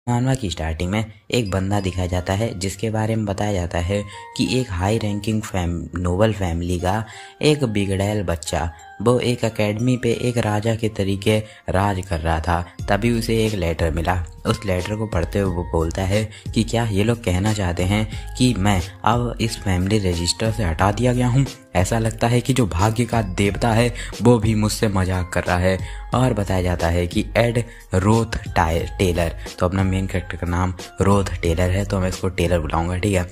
मानवा की स्टार्टिंग में एक बंदा दिखाया जाता है जिसके बारे में बताया जाता है कि एक हाई रैंकिंग नोबल फैमिली का एक बिगड़ैल बच्चा वो एक एकेडमी पे एक राजा के तरीके राज कर रहा था। तभी उसे एक लेटर मिला। उस लेटर को पढ़ते हुए वो बोलता है कि क्या ये लोग कहना चाहते हैं कि मैं अब इस फैमिली रजिस्टर से हटा दिया गया हूँ। ऐसा लगता है कि जो भाग्य का देवता है वो भी मुझसे मजाक कर रहा है। और बताया जाता है कि एड रोथ टेलर, तो अपना मेन कैरेक्टर का नाम रोथ टेलर है, तो मैं इसको टेलर बुलाऊंगा, ठीक है।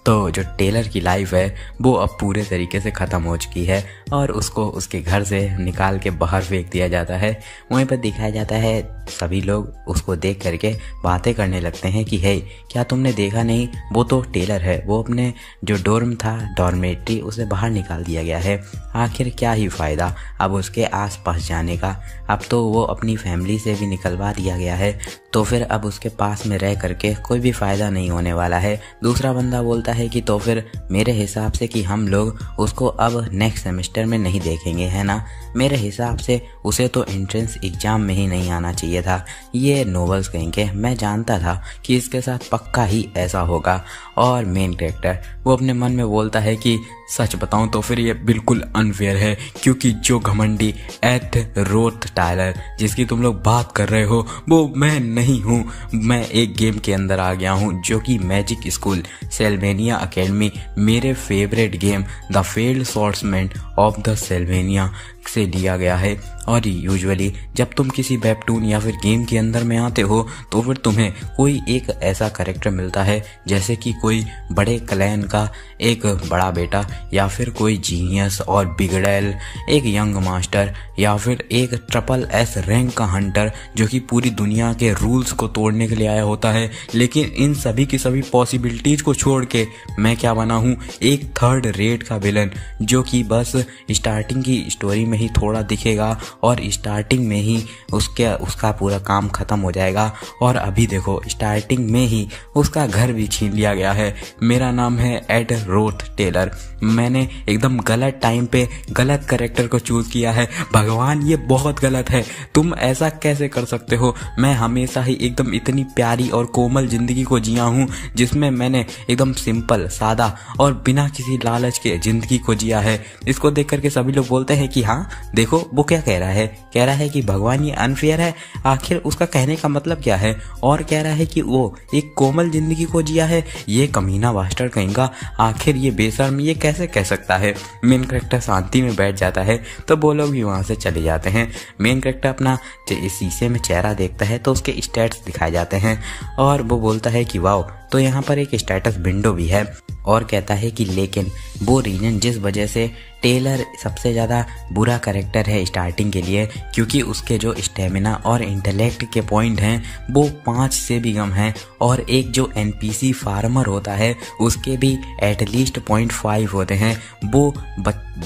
तो जो टेलर की लाइफ है वो अब पूरे तरीके से ख़त्म हो चुकी है और उसको उसके घर से निकाल के बाहर फेंक दिया जाता है। वहीं पर दिखाया जाता है सभी लोग उसको देख करके बातें करने लगते हैं कि हे, क्या तुमने देखा नहीं, वो तो टेलर है, वो अपने जो डोर्म था डॉर्मेट्री उसे बाहर निकाल दिया गया है। आखिर क्या ही फ़ायदा अब उसके आसपास जाने का, अब तो वो अपनी फैमिली से भी निकलवा दिया गया है, तो फिर अब उसके पास में रह करके कोई भी फ़ायदा नहीं होने वाला है। दूसरा बंदा बोलता है कि तो फिर मेरे हिसाब से कि हम लोग उसको अब नेक्स्ट सेमेस्टर में नहीं देखेंगे, है ना। मेरे हिसाब से उसे तो एंट्रेंस एग्ज़ाम में ही नहीं आना चाहिए था। ये नोवेल्स कहेंगे, मैं जानता था कि इसके साथ पक्का ही ऐसा होगा। और मेन कैरेक्टर वो अपने मन में बोलता है कि सच बताऊं तो फिर ये बिल्कुल अनफेयर है, क्योंकि जो घमंडी एड रोथ टायलर जिसकी तुम लोग बात कर रहे हो वो मैं नहीं हूँ। मैं एक गेम के अंदर आ गया हूँ जो कि मैजिक स्कूल सेल्वेनिया अकेडमी, मेरे favourite game the failed swordsman of the Sylvania से लिया गया है। और यूजुअली जब तुम किसी वेबटून या फिर गेम के अंदर में आते हो तो फिर तुम्हें कोई एक ऐसा कैरेक्टर मिलता है जैसे कि कोई बड़े क्लैन का एक बड़ा बेटा, या फिर कोई जीनियस और बिगड़ैल एक यंग मास्टर, या फिर एक ट्रिपल एस रैंक का हंटर जो कि पूरी दुनिया के रूल्स को तोड़ने के लिए आया होता है। लेकिन इन सभी की सभी पॉसिबिलिटीज को छोड़ के मैं क्या बना हूँ, एक थर्ड रेट का विलन जो कि बस स्टार्टिंग की स्टोरी में ही थोड़ा दिखेगा और स्टार्टिंग में ही उसका पूरा काम खत्म हो जाएगा। और अभी देखो स्टार्टिंग में ही उसका घर भी छीन लिया गया है। मेरा नाम है एड रोथ टेलर। मैंने एकदम गलत टाइम पे गलत कैरेक्टर को चूज किया है। भगवान ये बहुत गलत है, तुम ऐसा कैसे कर सकते हो। मैं हमेशा ही एकदम इतनी प्यारी और कोमल जिंदगी को जिया हूँ जिसमें मैंने एकदम सिंपल सादा और बिना किसी लालच के जिंदगी को जिया है। इसको देख करके सभी लोग बोलते हैं कि हाँ देखो वो क्या कह रहा है कि भगवान ये अनफेयर है। आखिर उसका कहने का मतलब क्या है। और कह रहा है कि वो एक कोमल जिंदगी को जिया है। ये कमीना बास्टर्ड कहेगा, आखिर ये बेशर्म ये कैसे कह सकता है। मेन कैरेक्टर शांति में बैठ जाता है तो वो लोग भी वहां से चले जाते हैं। मेन कैरेक्टर अपना शीशे में चेहरा देखता है तो उसके स्टेट्स दिखाए जाते हैं और वो बोलता है कि वाओ, तो यहाँ पर एक स्टेटस विंडो भी है। और कहता है कि लेकिन वो रीजन जिस वजह से टेलर सबसे ज़्यादा बुरा कैरेक्टर है स्टार्टिंग के लिए, क्योंकि उसके जो स्टेमिना और इंटेलेक्ट के पॉइंट हैं वो 5 से भी कम हैं, और एक जो एनपीसी फार्मर होता है उसके भी एटलीस्ट 0.5 होते हैं। वो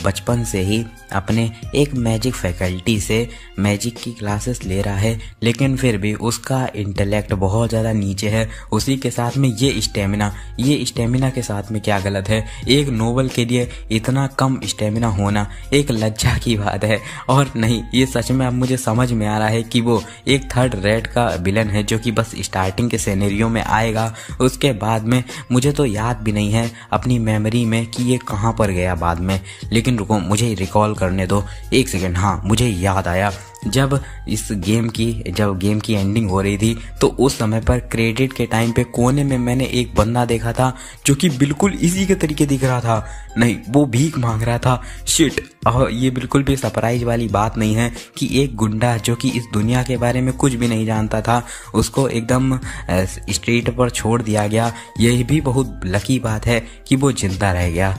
बचपन से ही अपने एक मैजिक फैकल्टी से मैजिक की क्लासेस ले रहा है, लेकिन फिर भी उसका इंटेलेक्ट बहुत ज़्यादा नीचे है। उसी के साथ में ये स्टेमिना के साथ में क्या गलत है। एक नोवेल के लिए इतना कम स्टेमिना होना एक लज्जा की बात है। और नहीं, ये सच में अब मुझे समझ में आ रहा है कि वो एक थर्ड रेट का विलन है जो कि बस स्टार्टिंग के सिनेरियो में आएगा। उसके बाद में मुझे तो याद भी नहीं है अपनी मेमोरी में कि ये कहाँ पर गया बाद में। लेकिन रुको, मुझे रिकॉल करने दो एक सेकेंड। हाँ, मुझे याद आया, जब गेम की एंडिंग हो रही थी तो उस समय पर क्रेडिट के टाइम पे कोने में मैंने एक बंदा देखा था जो कि बिल्कुल इसी के तरीके दिख रहा था। नहीं, वो भीख मांग रहा था। शिट, ये बिल्कुल भी सरप्राइज वाली बात नहीं है कि एक गुंडा जो कि इस दुनिया के बारे में कुछ भी नहीं जानता था उसको एकदम स्ट्रीट पर छोड़ दिया गया। यही भी बहुत लकी बात है कि वो जिंदा रह गया।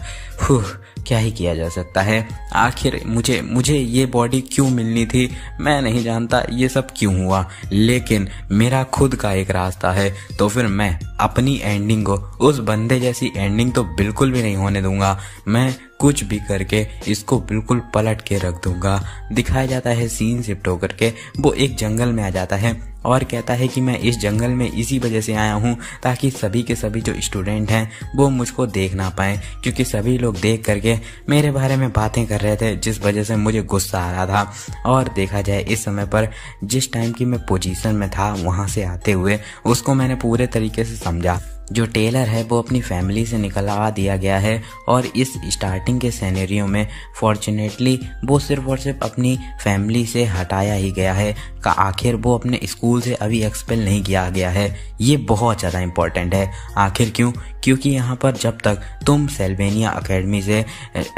क्या ही किया जा सकता है। आखिर मुझे ये बॉडी क्यों मिलनी थी मैं नहीं जानता, ये सब क्यों हुआ, लेकिन मेरा खुद का एक रास्ता है। तो फिर मैं अपनी एंडिंग को उस बंदे जैसी एंडिंग तो बिल्कुल भी नहीं होने दूंगा। मैं कुछ भी करके इसको बिल्कुल पलट के रख दूंगा। दिखाया जाता है सीन शिफ्ट होकर के वो एक जंगल में आ जाता है और कहता है कि मैं इस जंगल में इसी वजह से आया हूँ ताकि सभी के सभी जो स्टूडेंट हैं वो मुझको देख ना पाएँ, क्योंकि सभी लोग देख करके मेरे बारे में बातें कर रहे थे, जिस वजह से मुझे गुस्सा आ रहा था। और देखा जाए इस समय पर जिस टाइम की मैं पोजीशन में था वहाँ से आते हुए उसको मैंने पूरे तरीके से समझा। जो टेलर है वो अपनी फैमिली से निकलवा दिया गया है और इस स्टार्टिंग के सिनेरियो में फॉर्चुनेटली वो सिर्फ और सिर्फ अपनी फैमिली से हटाया ही गया है का आखिर वो अपने स्कूल से अभी एक्सपेल नहीं किया गया है। ये बहुत ज़्यादा इम्पोर्टेंट है। आखिर क्यों? क्योंकि यहाँ पर जब तक तुम सेल्वेनिया एकेडमी से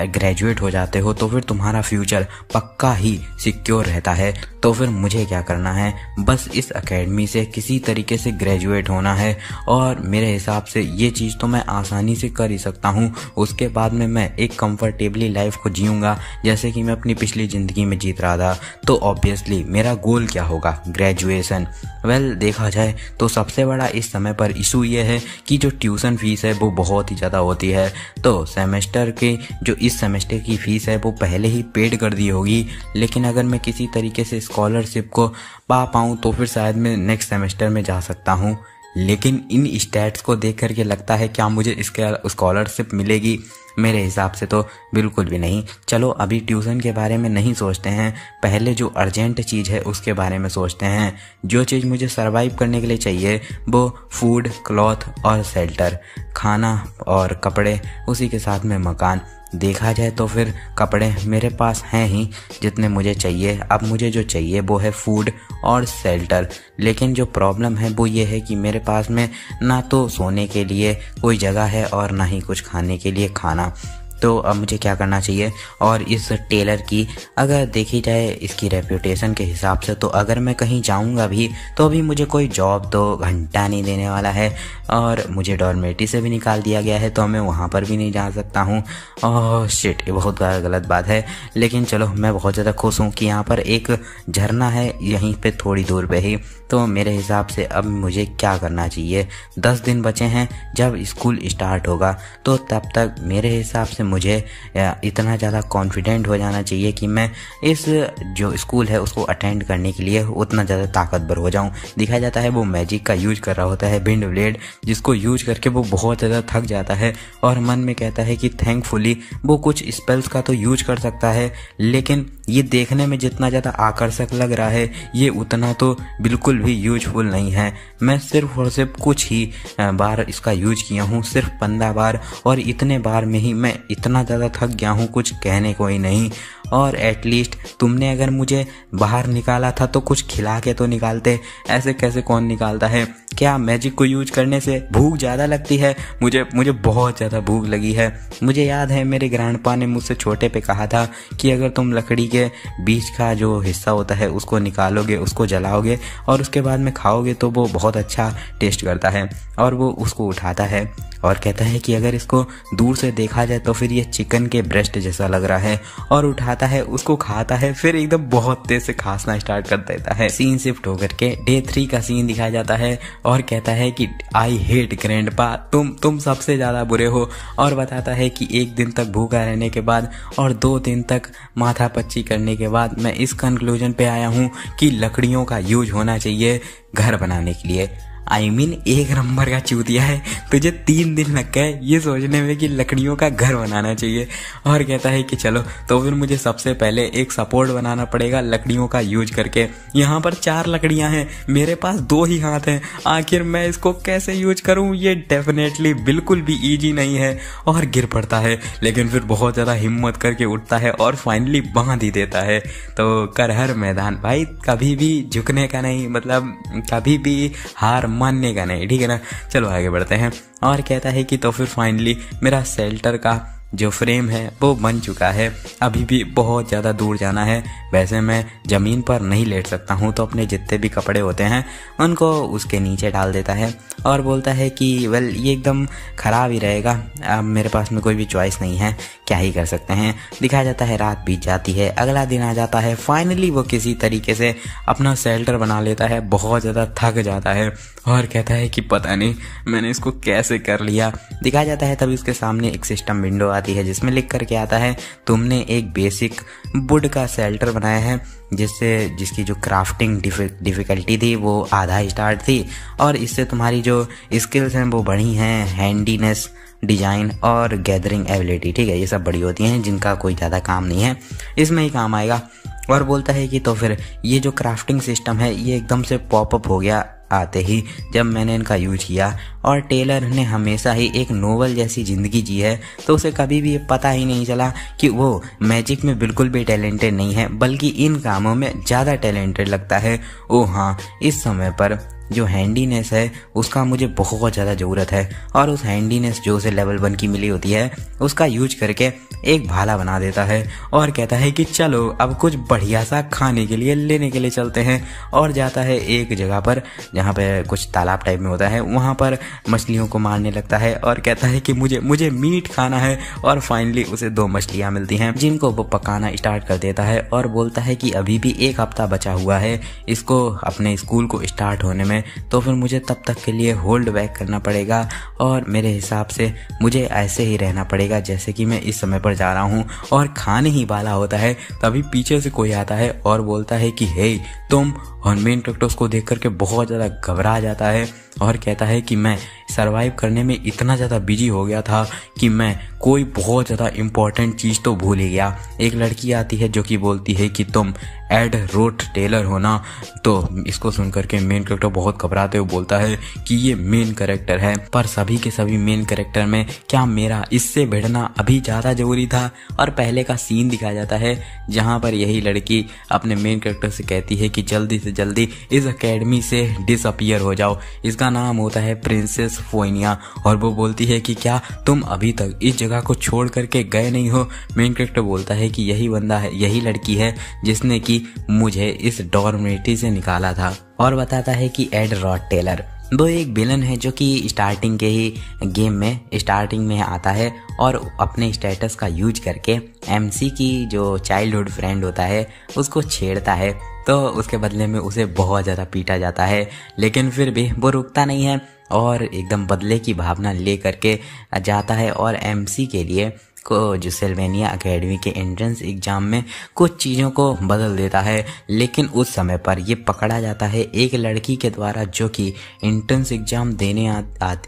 ग्रेजुएट हो जाते हो तो फिर तुम्हारा फ्यूचर पक्का ही सिक्योर रहता है। तो फिर मुझे क्या करना है, बस इस एकेडमी से किसी तरीके से ग्रेजुएट होना है और मेरे हिसाब से ये चीज़ तो मैं आसानी से कर ही सकता हूँ। उसके बाद में मैं एक कंफर्टेबली लाइफ को जीऊँगा जैसे कि मैं अपनी पिछली ज़िंदगी में जीत रहा था। तो ऑब्वियसली मेरा गोल क्या होगा? ग्रेजुएशन। वेल देखा जाए तो सबसे बड़ा इस समय पर इशू ये है कि जो ट्यूशन फीस है वो बहुत ही ज़्यादा होती है। तो सेमेस्टर के जो इस सेमेस्टर की फ़ीस है वो पहले ही पेड कर दी होगी, लेकिन अगर मैं किसी तरीके से स्कॉलरशिप को पा पाऊँ तो फिर शायद मैं नेक्स्ट सेमेस्टर में जा सकता हूँ। लेकिन इन स्टैट्स को देख करके लगता है क्या मुझे इसके स्कॉलरशिप मिलेगी? मेरे हिसाब से तो बिल्कुल भी नहीं। चलो अभी ट्यूशन के बारे में नहीं सोचते हैं, पहले जो अर्जेंट चीज़ है उसके बारे में सोचते हैं। जो चीज़ मुझे सरवाइव करने के लिए चाहिए वो फूड, क्लॉथ और शेल्टर, खाना और कपड़े, उसी के साथ में मकान। देखा जाए तो फिर कपड़े मेरे पास हैं ही जितने मुझे चाहिए। अब मुझे जो चाहिए वो है फूड और शेल्टर। लेकिन जो प्रॉब्लम है वो ये है कि मेरे पास में ना तो सोने के लिए कोई जगह है और ना ही कुछ खाने के लिए खाना। तो अब मुझे क्या करना चाहिए? और इस टेलर की अगर देखी जाए इसकी रेप्यूटेशन के हिसाब से तो अगर मैं कहीं जाऊंगा भी तो अभी मुझे कोई जॉब 2 घंटा नहीं देने वाला है और मुझे डॉर्मेट्री से भी निकाल दिया गया है तो मैं वहाँ पर भी नहीं जा सकता हूँ। ओह शिट, ये बहुत गलत बात है। लेकिन चलो मैं बहुत ज़्यादा खुश हूँ कि यहाँ पर एक झरना है यहीं पे थोड़ी दूर पे ही। तो मेरे हिसाब से अब मुझे क्या करना चाहिए? 10 दिन बचे हैं जब स्कूल स्टार्ट होगा, तो तब तक मेरे हिसाब से मुझे इतना ज़्यादा कॉन्फिडेंट हो जाना चाहिए कि मैं इस जो स्कूल है उसको अटेंड करने के लिए उतना ज़्यादा ताकतवर हो जाऊं। दिखाया जाता है वो मैजिक का यूज कर रहा होता है, विंड ब्लेड, जिसको यूज करके वो बहुत ज़्यादा थक जाता है और मन में कहता है कि थैंकफुली वो कुछ स्पेल्स का तो यूज कर सकता है, लेकिन ये देखने में जितना ज़्यादा आकर्षक लग रहा है ये उतना तो बिल्कुल भी यूजफुल नहीं है। मैं सिर्फ और सिर्फ कुछ ही बार इसका यूज किया हूँ, सिर्फ 15 बार, और इतने बार में ही मैं इतना ज़्यादा थक गया हूँ कुछ कहने को ही नहीं। और एटलीस्ट तुमने अगर मुझे बाहर निकाला था तो कुछ खिला के तो निकालते, ऐसे कैसे कौन निकालता है? क्या मैजिक को यूज करने से भूख ज़्यादा लगती है? मुझे बहुत ज़्यादा भूख लगी है। मुझे याद है मेरे ग्रैंडपा ने मुझसे छोटे पे कहा था कि अगर तुम लकड़ी के बीच का जो हिस्सा होता है उसको निकालोगे, उसको जलाओगे और उसके बाद में खाओगे तो वो बहुत अच्छा टेस्ट करता है। और वो उसको उठाता है और कहता है कि अगर इसको दूर से देखा जाए तो फिर ये चिकन के ब्रेस्ट जैसा लग रहा है, और उठाता है, उसको खाता है, फिर एकदम बहुत तेज से खांसना स्टार्ट कर देता है। सीन शिफ्ट होकर के डे 3 का सीन दिखाया जाता है और कहता है कि आई हेट ग्रैंडपा, तुम सबसे ज़्यादा बुरे हो। और बताता है कि 1 दिन तक भूखा रहने के बाद और 2 दिन तक माथा पच्ची करने के बाद मैं इस कंक्लूजन पे आया हूँ कि लकड़ियों का यूज होना चाहिए घर बनाने के लिए। I mean, 1 नंबर का चूतिया है, तुझे 3 दिन लग गए ये सोचने में कि लकड़ियों का घर बनाना चाहिए। और कहता है कि चलो तो फिर मुझे सबसे पहले एक सपोर्ट बनाना पड़ेगा लकड़ियों का यूज करके। यहाँ पर 4 लकड़ियाँ हैं, मेरे पास 2 ही हाथ हैं, आखिर मैं इसको कैसे यूज करूँ? ये डेफिनेटली बिल्कुल भी ईजी नहीं है। और गिर पड़ता है, लेकिन फिर बहुत ज़्यादा हिम्मत करके उठता है और फाइनली बांध ही देता है। तो कर हर मैदान भाई, कभी भी झुकने का नहीं, मतलब कभी भी हार मानने का नहीं, ठीक है ना? चलो आगे बढ़ते हैं। और कहता है कि तो फिर फाइनली मेरा शेल्टर का जो फ्रेम है वो बन चुका है, अभी भी बहुत ज़्यादा दूर जाना है। वैसे मैं ज़मीन पर नहीं लेट सकता हूँ, तो अपने जितने भी कपड़े होते हैं उनको उसके नीचे डाल देता है और बोलता है कि वेल ये एकदम ख़राब ही रहेगा, अब मेरे पास में कोई भी चॉइस नहीं है, क्या ही कर सकते हैं। दिखाया जाता है रात बीत जाती है, अगला दिन आ जाता है। फाइनली वो किसी तरीके से अपना शेल्टर बना लेता है, बहुत ज़्यादा थक जाता है और कहता है कि पता नहीं मैंने इसको कैसे कर लिया। दिखाया जाता है तभी उसके सामने एक सिस्टम विंडो आती है जिसमें लिख करके आता है तुमने एक बेसिक वुड का शेल्टर बनाया है जिसकी जो क्राफ्टिंग डिफ़िकल्टी थी वो आधा स्टार्ट थी, और इससे तुम्हारी जो स्किल्स हैं वो बढ़ी हैं, हैंडीनेस, डिजाइन और गैदरिंग एबिलिटी। ठीक है, ये सब बड़ी होती हैं जिनका कोई ज़्यादा काम नहीं है, इसमें ही काम आएगा। और बोलता है कि तो फिर ये जो क्राफ्टिंग सिस्टम है ये एकदम से पॉपअप हो गया आते ही जब मैंने इनका यूज किया, और टेलर ने हमेशा ही एक नोवेल जैसी ज़िंदगी जी है, तो उसे कभी भी पता ही नहीं चला कि वो मैजिक में बिल्कुल भी टैलेंटेड नहीं है बल्कि इन कामों में ज़्यादा टैलेंटेड लगता है। ओ हाँ, इस समय पर जो हैंडीनेस है उसका मुझे बहुत ज़्यादा ज़रूरत है, और उस हैंडीनेस जो उसे लेवल 1 की मिली होती है उसका यूज करके एक भाला बना देता है और कहता है कि चलो अब कुछ बढ़िया सा खाने के लिए लेने के लिए चलते हैं, और जाता है एक जगह पर जहाँ पे कुछ तालाब टाइप में होता है, वहाँ पर मछलियों को मारने लगता है और कहता है कि मुझे मीट खाना है। और फाइनली उसे 2 मछलियाँ मिलती हैं जिनको वो पकाना स्टार्ट कर देता है, और बोलता है कि अभी भी 1 हफ्ता बचा हुआ है इसको अपने स्कूल को स्टार्ट होने में, तो फिर मुझे तब तक के लिए होल्ड बैक करना पड़ेगा, और मेरे हिसाब से मुझे ऐसे ही रहना पड़ेगा जैसे कि मैं इस समय पर जा रहा हूँ। और खाने ही वाला होता है तभी पीछे से कोई आता है और बोलता है कि हे तुम, और मेन कैरेक्टर उसको देख करके बहुत ज़्यादा घबरा जाता है और कहता है कि मैं सरवाइव करने में इतना ज़्यादा बिजी हो गया था कि मैं कोई बहुत ज़्यादा इम्पोर्टेंट चीज़ तो भूल ही गया। एक लड़की आती है जो कि बोलती है कि तुम एड रोथ टेलर हो ना, तो इसको सुन करके मेन कैरेक्टर बहुत घबराते हुए बोलता है कि ये मेन कैरेक्टर है, पर सभी के सभी मेन कैरेक्टर में क्या मेरा इससे भिड़ना अभी ज़्यादा ज़रूरी था। और पहले का सीन दिखाया जाता है जहाँ पर यही लड़की अपने मेन कैरेक्टर से कहती है कि जल्दी से जल्दी इस अकेडमी से डिसअपियर हो जाओ। इसका नाम होता है प्रिंसेस फोइनिया, और वो बोलती है कि क्या तुम अभी तक इस जगह को छोड़ करके गए नहीं हो। मेन कैरेक्टर बोलता है कि यही बंदा है, यही लड़की है जिसने कि मुझे इस डॉर्मेटरी से निकाला था, और बताता है कि एड रॉथ टेलर वो एक विलन है जो कि स्टार्टिंग के ही गेम में स्टार्टिंग में आता है और अपने स्टेटस का यूज करके एमसी की जो चाइल्डहुड फ्रेंड होता है उसको छेड़ता है, तो उसके बदले में उसे बहुत ज़्यादा पीटा जाता है, लेकिन फिर भी वो रुकता नहीं है और एकदम बदले की भावना ले करके जाता है और एमसी के लिए को जो सिल्वेनिया एकेडमी के एंट्रेंस एग्ज़ाम में कुछ चीज़ों को बदल देता है। लेकिन उस समय पर ये पकड़ा जाता है एक लड़की के द्वारा जो कि एंट्रेंस एग्ज़ाम देने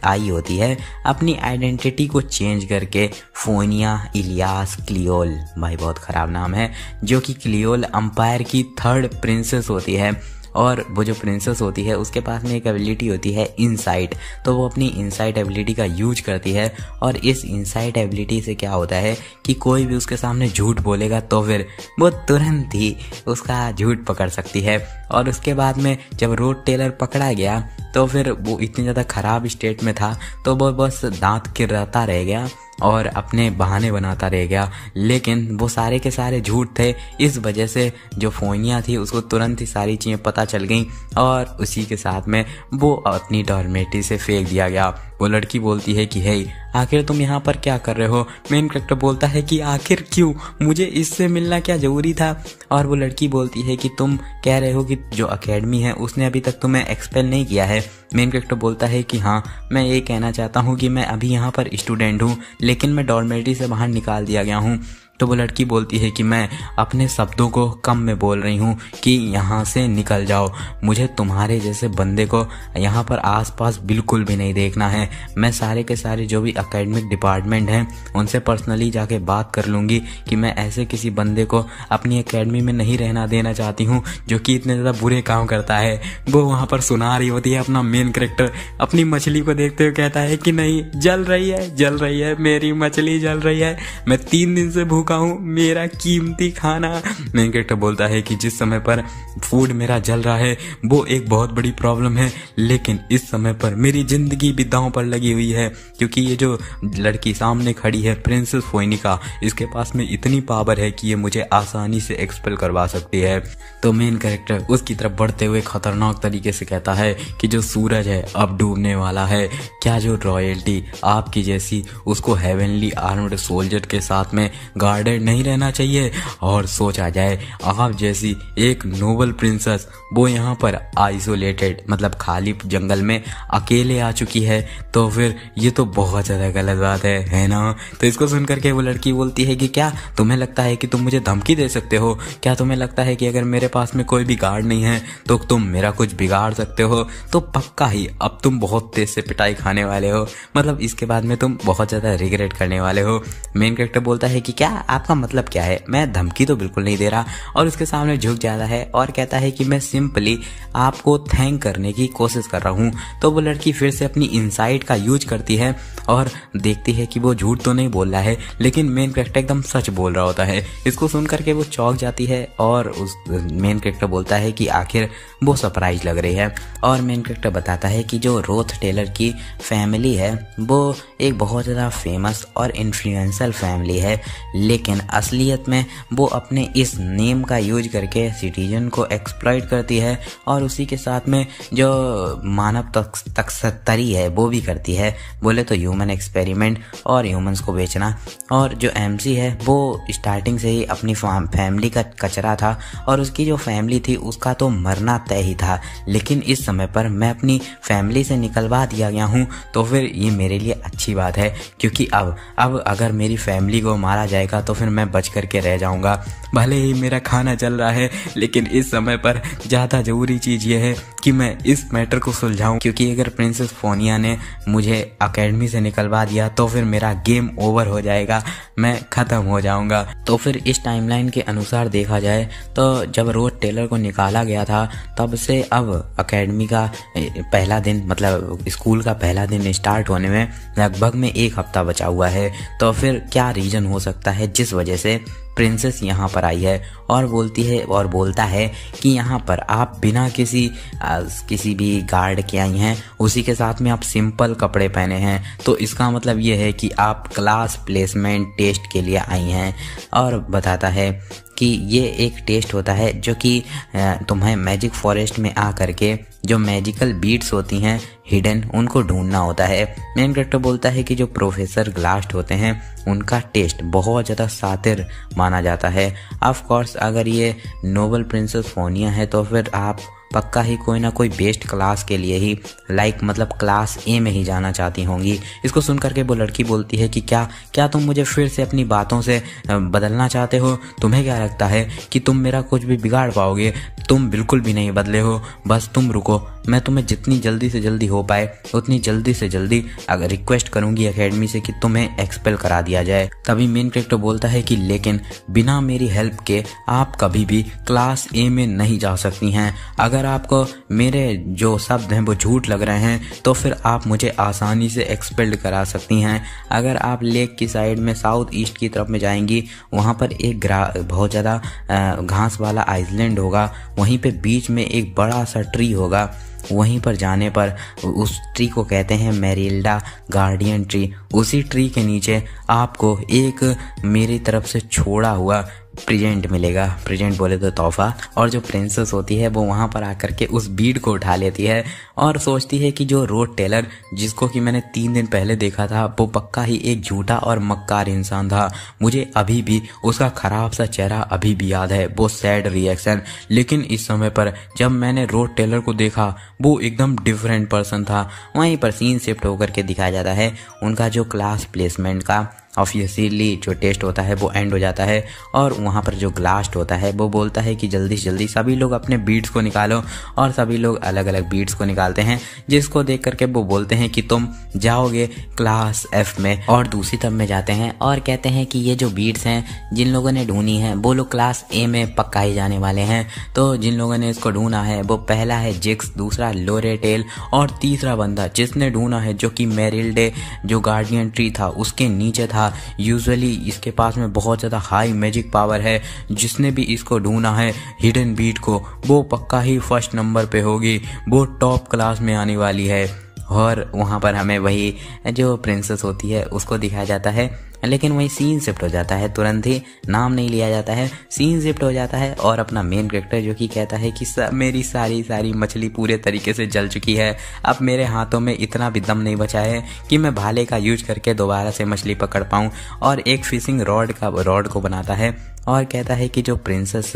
आई होती है, अपनी आइडेंटिटी को चेंज करके फोनिया इलियास क्लियोल, भाई बहुत ख़राब नाम है, जो कि क्लियोल अंपायर की 3rd प्रिंसेस होती है। और वो जो प्रिंसेस होती है उसके पास में एक एबिलिटी होती है इनसाइट, तो वो अपनी इनसाइट एबिलिटी का यूज करती है, और इस इनसाइट एबिलिटी से क्या होता है कि कोई भी उसके सामने झूठ बोलेगा तो फिर वो तुरंत ही उसका झूठ पकड़ सकती है। और उसके बाद में जब रोथ टेलर पकड़ा गया तो फिर वो इतनी ज़्यादा ख़राब स्टेट में था तो वो बस दांत किर्राता रह गया और अपने बहाने बनाता रह गया, लेकिन वो सारे के सारे झूठ थे। इस वजह से जो फोनिया थी उसको तुरंत ही सारी चीज़ें पता चल गई और उसी के साथ में वो अपनी डॉर्मेटरी से फेंक दिया गया। वो लड़की बोलती है कि हे आखिर तुम यहाँ पर क्या कर रहे हो। मेन कैरेक्टर बोलता है कि आखिर क्यों, मुझे इससे मिलना क्या ज़रूरी था। और वो लड़की बोलती है कि तुम कह रहे हो कि जो एकेडमी है उसने अभी तक तुम्हें एक्सपेल नहीं किया है। मेन कैरेक्टर बोलता है कि हाँ, मैं ये कहना चाहता हूँ कि मैं अभी यहाँ पर स्टूडेंट हूँ लेकिन मैं डॉर्मेटरी से बाहर निकाल दिया गया हूँ। तो वो लड़की बोलती है कि मैं अपने शब्दों को कम में बोल रही हूँ कि यहाँ से निकल जाओ, मुझे तुम्हारे जैसे बंदे को यहाँ पर आसपास बिल्कुल भी नहीं देखना है। मैं सारे के सारे जो भी एकेडमिक डिपार्टमेंट हैं उनसे पर्सनली जाके बात कर लूँगी कि मैं ऐसे किसी बंदे को अपनी एकेडमी में नहीं रहना देना चाहती हूँ जो कि इतने ज़्यादा बुरे काम करता है। वो वहाँ पर सुना रही होती है, अपना मेन कैरेक्टर अपनी मछली को देखते हुए कहता है कि नहीं, जल रही है मेरी मछली जल रही है, मैं 3 दिन से भूखा हूँ, मेरा कीमती खाना। मेन कैरेक्टर बोलता है कि जिस समय पर फूड मेरा जल रहा है वो एक बहुत बड़ी प्रॉब्लम है, लेकिन इस समय पर मेरी जिंदगी भी दांव पर लगी हुई है क्योंकि ये जो लड़की सामने खड़ी है प्रिंसेस फोइनिका, इसके पास में इतनी पावर है कि ये मुझे आसानी से एक्सपेल करवा सकती है। तो मेन कैरेक्टर उसकी तरफ बढ़ते हुए खतरनाक तरीके से कहता है कि जो सूरज है अब डूबने वाला है, क्या जो रॉयल्टी आपकी जैसी उसको हेवनली आर्म्ड सोल्जर के साथ में गार्डेड नहीं रहना चाहिए। और सोचा जाए आप जैसी एक नोबल प्रिंसेस वो यहाँ पर आइसोलेटेड मतलब खाली जंगल में अकेले आ चुकी है, तो फिर ये तो बहुत ज़्यादा गलत बात है ना। तो इसको सुन करके वो लड़की बोलती है कि क्या तुम्हें लगता है कि तुम मुझे धमकी दे सकते हो? क्या तुम्हें लगता है कि अगर मेरे पास में कोई भी गार्ड नहीं है तो तुम मेरा कुछ बिगाड़ सकते हो? तो पक्का ही अब तुम बहुत तेज से पिटाई खाने वाले हो, मतलब इसके बाद में तुम बहुत ज़्यादा रिग्रेट करने वाले हो। मेन कैरेक्टर बोलता है कि क्या आपका मतलब क्या है? मैं धमकी तो बिल्कुल नहीं दे रहा, और उसके सामने झुक जाता है और कहता है कि मैं सिंपली आपको थैंक करने की कोशिश कर रहा हूँ। तो वो लड़की फिर से अपनी इनसाइट का यूज करती है और देखती है कि वो झूठ तो नहीं बोल रहा है, लेकिन मेन कैरेक्टर एकदम सच बोल रहा होता है। इसको सुन करके वो चौंक जाती है और उस मेन कैरेक्टर बोलता है कि आखिर वो सरप्राइज लग रही है। और मेन कैरेक्टर बताता है कि जो रोथ टेलर की फैमिली है वो एक बहुत ज़्यादा फेमस और इन्फ्लुएंशियल फैमिली है, लेकिन असलियत में वो अपने इस नेम का यूज करके सिटीजन को एक्सप्लॉइट करती है और उसी के साथ में जो मानव तस्करी है वो भी करती है। बोले तो ह्यूमन एक्सपेरिमेंट और ह्यूमंस को बेचना। और जो एमसी है वो स्टार्टिंग से ही अपनी फैमिली का कचरा था और उसकी जो फैमिली थी उसका तो मरना तय ही था, लेकिन इस समय पर मैं अपनी फैमिली से निकलवा दिया गया हूँ तो फिर ये मेरे लिए अच्छी बात है, क्योंकि अब अगर मेरी फैमिली को मारा जाएगा तो फिर मैं बच करके रह जाऊँगा। भले ही मेरा खाना चल रहा है, लेकिन इस समय पर ज़्यादा ज़रूरी चीज़ ये है कि मैं इस मैटर को सुलझाऊं, क्योंकि अगर प्रिंसेस फोनिया ने मुझे एकेडमी से निकलवा दिया तो फिर मेरा गेम ओवर हो जाएगा, मैं ख़त्म हो जाऊंगा। तो फिर इस टाइमलाइन के अनुसार देखा जाए तो जब रोथ टेलर को निकाला गया था तब से अब एकेडमी का पहला दिन मतलब स्कूल का पहला दिन स्टार्ट होने में लगभग में 1 हफ्ता बचा हुआ है। तो फिर क्या रीज़न हो सकता है जिस वजह से प्रिंसेस यहाँ पर आई है और बोलता है कि यहाँ पर आप बिना किसी भी गार्ड के आई हैं, उसी के साथ में आप सिंपल कपड़े पहने हैं, तो इसका मतलब ये है कि आप क्लास प्लेसमेंट टेस्ट के लिए आई हैं। और बताता है कि ये एक टेस्ट होता है जो कि तुम्हें मैजिक फॉरेस्ट में आ करके जो मैजिकल बीट्स होती हैं हिडन, उनको ढूंढना होता है। मेन कैरेक्टर बोलता है कि जो प्रोफेसर ग्लास्ट होते हैं उनका टेस्ट बहुत ज़्यादा शातिर माना जाता है। ऑफ कोर्स अगर ये नोबल प्रिंसेस फोनिया है तो फिर आप पक्का ही कोई ना कोई बेस्ट क्लास के लिए ही मतलब क्लास ए में ही जाना चाहती होंगी। इसको सुन करके वो लड़की बोलती है कि क्या तुम मुझे फिर से अपनी बातों से बदलना चाहते हो? तुम्हें क्या लगता है कि तुम मेरा कुछ भी बिगाड़ पाओगे? तुम बिल्कुल भी नहीं बदले हो, बस तुम रुको, मैं तुम्हें जितनी जल्दी से जल्दी हो पाए उतनी जल्दी से जल्दी अगर रिक्वेस्ट करूंगी एकेडमी से कि तुम्हें एक्सपेल करा दिया जाए। तभी मेन कैरेक्टर बोलता है कि लेकिन बिना मेरी हेल्प के आप कभी भी क्लास ए में नहीं जा सकती हैं। अगर आपको मेरे जो शब्द हैं वो झूठ लग रहे हैं तो फिर आप मुझे आसानी से एक्सपेल्ड करा सकती हैं। अगर आप लेक की साइड में साउथ ईस्ट की तरफ में जाएंगी, वहाँ पर एक बहुत ज़्यादा घास वाला आइलैंड होगा, वहीं पे बीच में एक बड़ा सा ट्री होगा। वहीं पर जाने पर उस ट्री को कहते हैं मेरिल्डा गार्डियन ट्री। उसी ट्री के नीचे आपको एक मेरी तरफ से छोड़ा हुआ प्रेजेंट मिलेगा, प्रेजेंट बोले तो तोहफा। और जो प्रिंसेस होती है वो वहाँ पर आकर के उस बीड को उठा लेती है और सोचती है कि जो रोथ टेलर जिसको कि मैंने 3 दिन पहले देखा था वो पक्का ही एक झूठा और मक्कार इंसान था। मुझे अभी भी उसका खराब सा चेहरा अभी भी याद है, वो सैड रिएक्शन। लेकिन इस समय पर जब मैंने रोथ टेलर को देखा वो एकदम डिफरेंट पर्सन था। वहीं पर सीन शिफ्ट होकर के दिखाया जाता है उनका जो क्लास प्लेसमेंट का ऑब्वियसली जो टेस्ट होता है वो एंड हो जाता है और वहाँ पर जो ग्लास्ट होता है वो बोलता है कि जल्दी से जल्दी सभी लोग अपने बीट्स को निकालो। और सभी लोग अलग अलग बीट्स को निकालते हैं, जिसको देख करके वो बोलते हैं कि तुम जाओगे क्लास एफ में। और दूसरी तरफ में जाते हैं और कहते हैं कि ये जो बीट्स हैं जिन लोगों ने ढूंढी हैं वो लोग क्लास ए में पक्का ही जाने वाले हैं। तो जिन लोगों ने इसको ढूंढा है वो पहला है जिक्स, दूसरा लोरेटेल और तीसरा बंदा जिसने ढूंढा है जो कि मेरिल्डे जो गार्डियन ट्री था उसके नीचे था। यूजुअली इसके पास में बहुत ज़्यादा हाई मैजिक पावर है। जिसने भी इसको ढूंढा है हिडन बीट को वो पक्का ही फर्स्ट नंबर पे होगी, वो टॉप क्लास में आने वाली है। और वहाँ पर हमें वही जो प्रिंसेस होती है उसको दिखाया जाता है। लेकिन वही सीन शिफ्ट हो जाता है, तुरंत ही नाम नहीं लिया जाता है, सीन शिफ्ट हो जाता है और अपना मेन कैरेक्टर जो कि कहता है कि मेरी सारी मछली पूरे तरीके से जल चुकी है, अब मेरे हाथों में इतना भी दम नहीं बचा है कि मैं भाले का यूज करके दोबारा से मछली पकड़ पाऊँ। और एक फिशिंग रॉड को बनाता है और कहता है कि जो प्रिंसेस